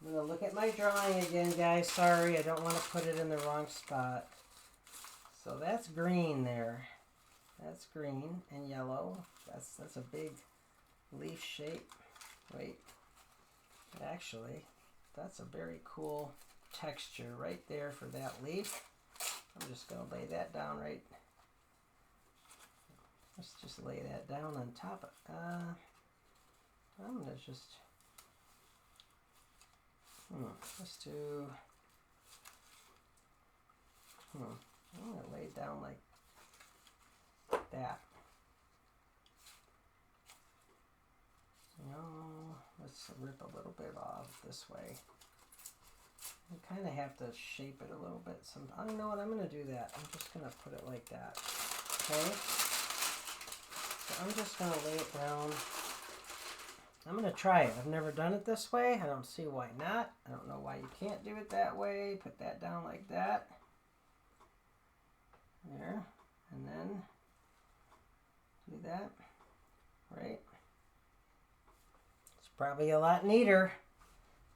I'm going to look at my drawing again, guys. Sorry, I don't want to put it in the wrong spot. So that's green there. That's green and yellow. That's a big leaf shape. Wait. Actually, that's a very cool texture right there for that leaf. I'm just going to lay that down right. Let's just lay that down on top of I'm going to just let's do I'm going to lay it down like that. No, let's rip a little bit off this way. You kind of have to shape it a little bit. I don't know what, I'm going to do that. I'm just going to put it like that. Okay? So I'm just going to lay it down. I'm going to try it. I've never done it this way. I don't see why not. I don't know why you can't do it that way. Put that down like that. There. And then do that. Right? It's probably a lot neater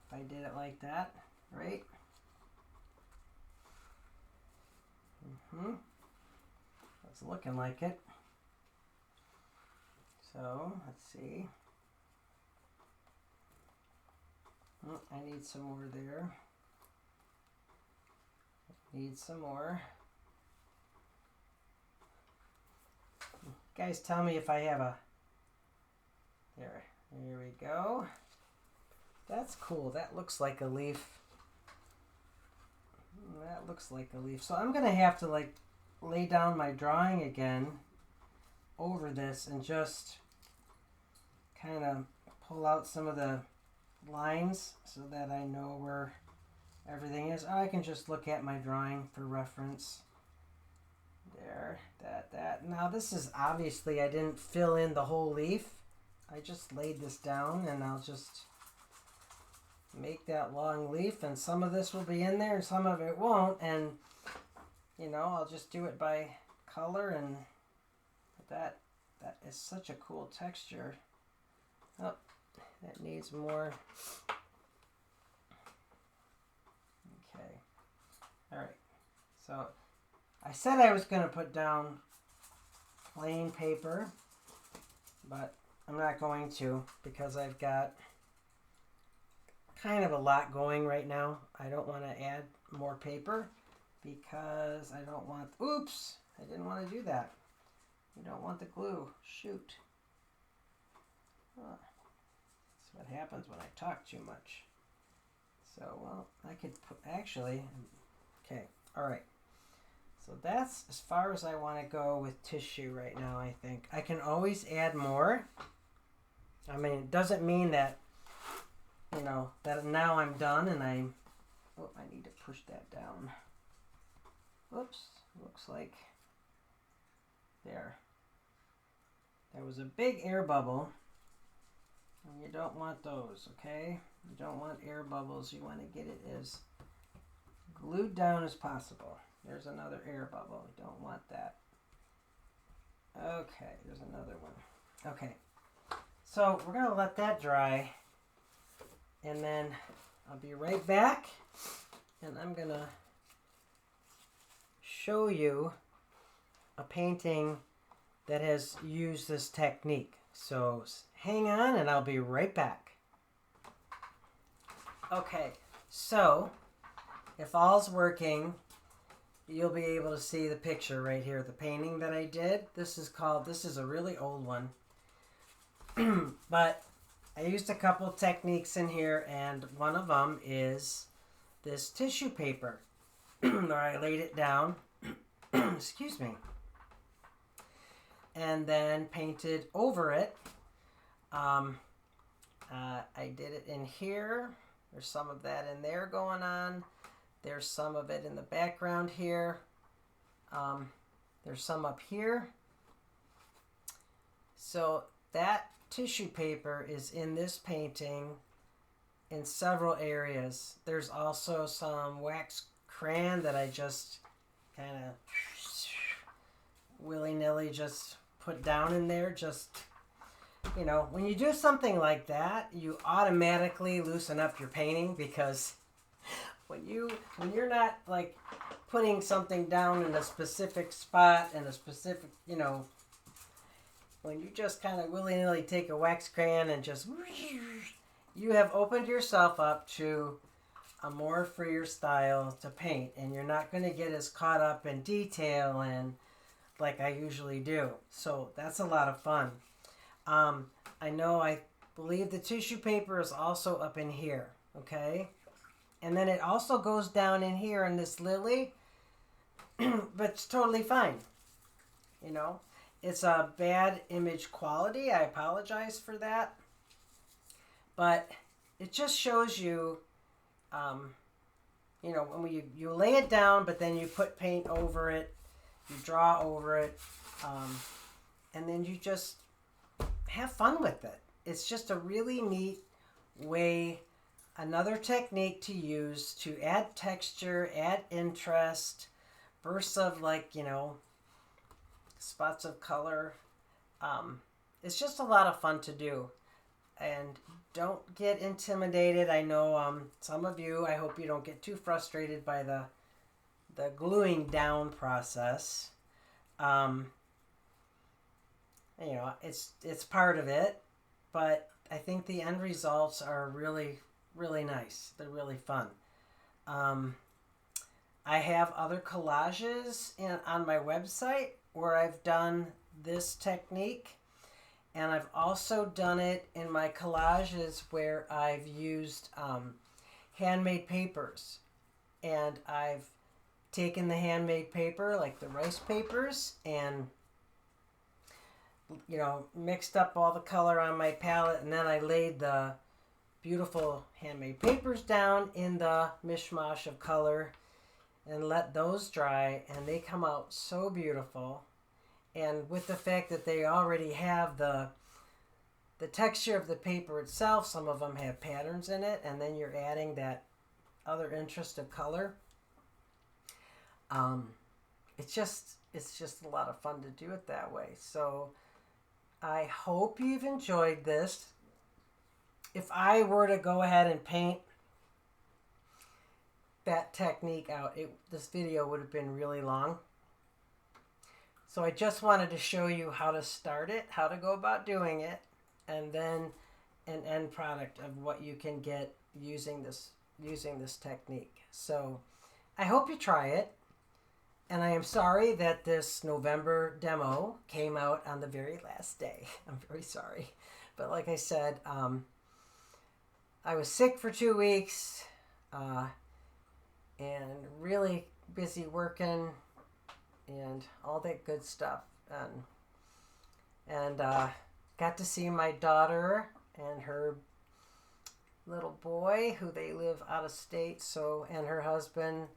if I did it like that. Right? It's looking like it. So, let's see. Oh, I need some more there. Need some more. guys tell me if I have a, there we go. That's cool. That looks like a leaf. That looks like a leaf. So I'm going to have to like lay down my drawing again over this and just kind of pull out some of the lines so that I know where everything is. I can just look at my drawing for reference. There, that. Now this is obviously, I didn't fill in the whole leaf. I just laid this down, and I'll just make that long leaf, and some of this will be in there and some of it won't, and you know, I'll just do it by color. And that is such a cool texture. Oh, that needs more. Okay, all right, so I said I was going to put down plain paper, but I'm not going to because I've got kind of a lot going right now. I don't want to add more paper because I don't want, oops, I didn't want to do that. You don't want the glue, shoot. That's what happens when I talk too much. So, well, I could put, actually, okay, all right. So that's as far as I want to go with tissue right now, I think. I can always add more. I mean, it doesn't mean that, you know, that now I'm done and I'm, oh, I need to push that down. Whoops, looks like, there. There was a big air bubble, and you don't want those, okay? You don't want air bubbles. You want to get it as glued down as possible. There's another air bubble. We don't want that. Okay, there's another one. Okay, so we're going to let that dry, and then I'll be right back, and I'm going to show you a painting that has used this technique. So hang on, and I'll be right back. Okay, so if all's working, you'll be able to see the picture right here, the painting that I did. This is a really old one. But I used a couple techniques in here, and one of them is this tissue paper where I laid it down, excuse me, and then painted over it. I did it in here. There's some of that in there going on. There's some of it in the background here. There's some up here. So that tissue paper is in this painting in several areas. There's also some wax crayon that I just kind of willy-nilly just put down in there. Just, you know, when you do something like that, you automatically loosen up your painting, because when you're not like putting something down in a specific spot and a specific, you know, when you just kind of willy-nilly take a wax crayon and just, you have opened yourself up to a more freer style to paint, and you're not going to get as caught up in detail and like I usually do. So that's a lot of fun. I believe the tissue paper is also up in here, okay? And then it also goes down in here in this lily, but it's totally fine. You know, it's a bad image quality. I apologize for that. But it just shows you, you know, when you lay it down, but then you put paint over it, you draw over it, and then you just have fun with it. It's just a really neat way, another technique to use to add texture, add interest, bursts of, like, you know, spots of color. It's just a lot of fun to do. And don't get intimidated. I know some of you, I hope you don't get too frustrated by the gluing down process. You know, it's part of it, but I think the end results are really, really nice. They're really fun. I have other collages on my website where I've done this technique. And I've also done it in my collages where I've used handmade papers. And I've taken the handmade paper, like the rice papers, and mixed up all the color on my palette, and then I laid the beautiful handmade papers down in the mishmash of color and let those dry, and they come out so beautiful. And with the fact that they already have the texture of the paper itself, some of them have patterns in it, and then you're adding that other interest of color. It's just a lot of fun to do it that way. So I hope you've enjoyed this. If I were to go ahead and paint that technique out, this video would have been really long. So I just wanted to show you how to start it, how to go about doing it, and then an end product of what you can get using this technique. So I hope you try it. And I am sorry that this November demo came out on the very last day. I'm very sorry. But like I said, I was sick for 2 weeks and really busy working and all that good stuff. And got to see my daughter and her little boy, who they live out of state, and her husband.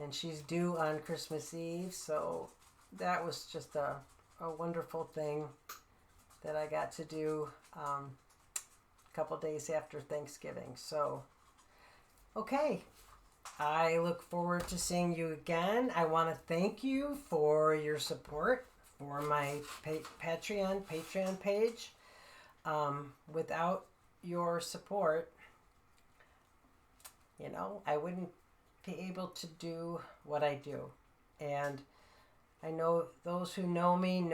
And she's due on Christmas Eve, so that was just a wonderful thing that I got to do a couple days after Thanksgiving. So, okay, I look forward to seeing you again. I want to thank you for your support for my Patreon page. Without your support, I wouldn't be able to do what I do. And I know those who know me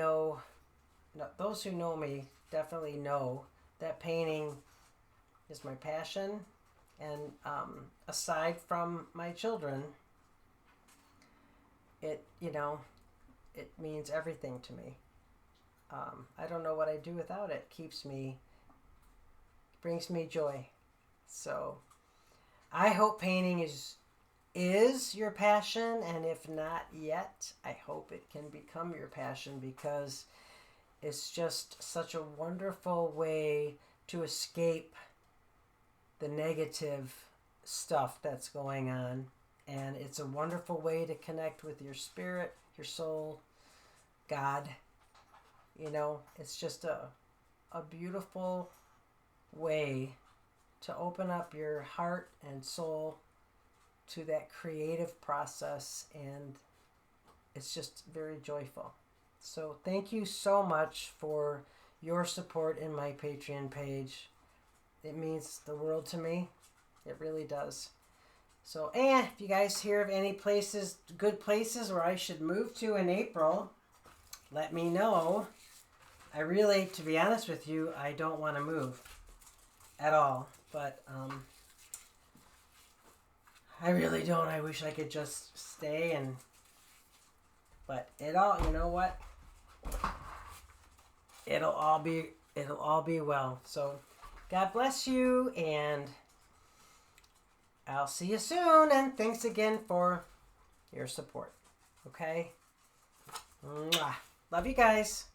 definitely know that painting is my passion. And aside from my children, it means everything to me. I don't know what I do without it. Brings me joy. So I hope painting is your passion, and if not yet, I hope it can become your passion, because it's just such a wonderful way to escape the negative stuff that's going on, and it's a wonderful way to connect with your spirit, your soul, God. It's just a beautiful way to open up your heart and soul to that creative process, and it's just very joyful. So thank you so much for your support in my Patreon page. It means the world to me. It really does. So, and if you guys hear of any good places where I should move to in April, let me know. I really, to be honest with you, I don't want to move at all, but I really don't. I wish I could just stay but you know what? It'll all be well. So God bless you, and I'll see you soon, and thanks again for your support. Okay? Mwah. Love you guys.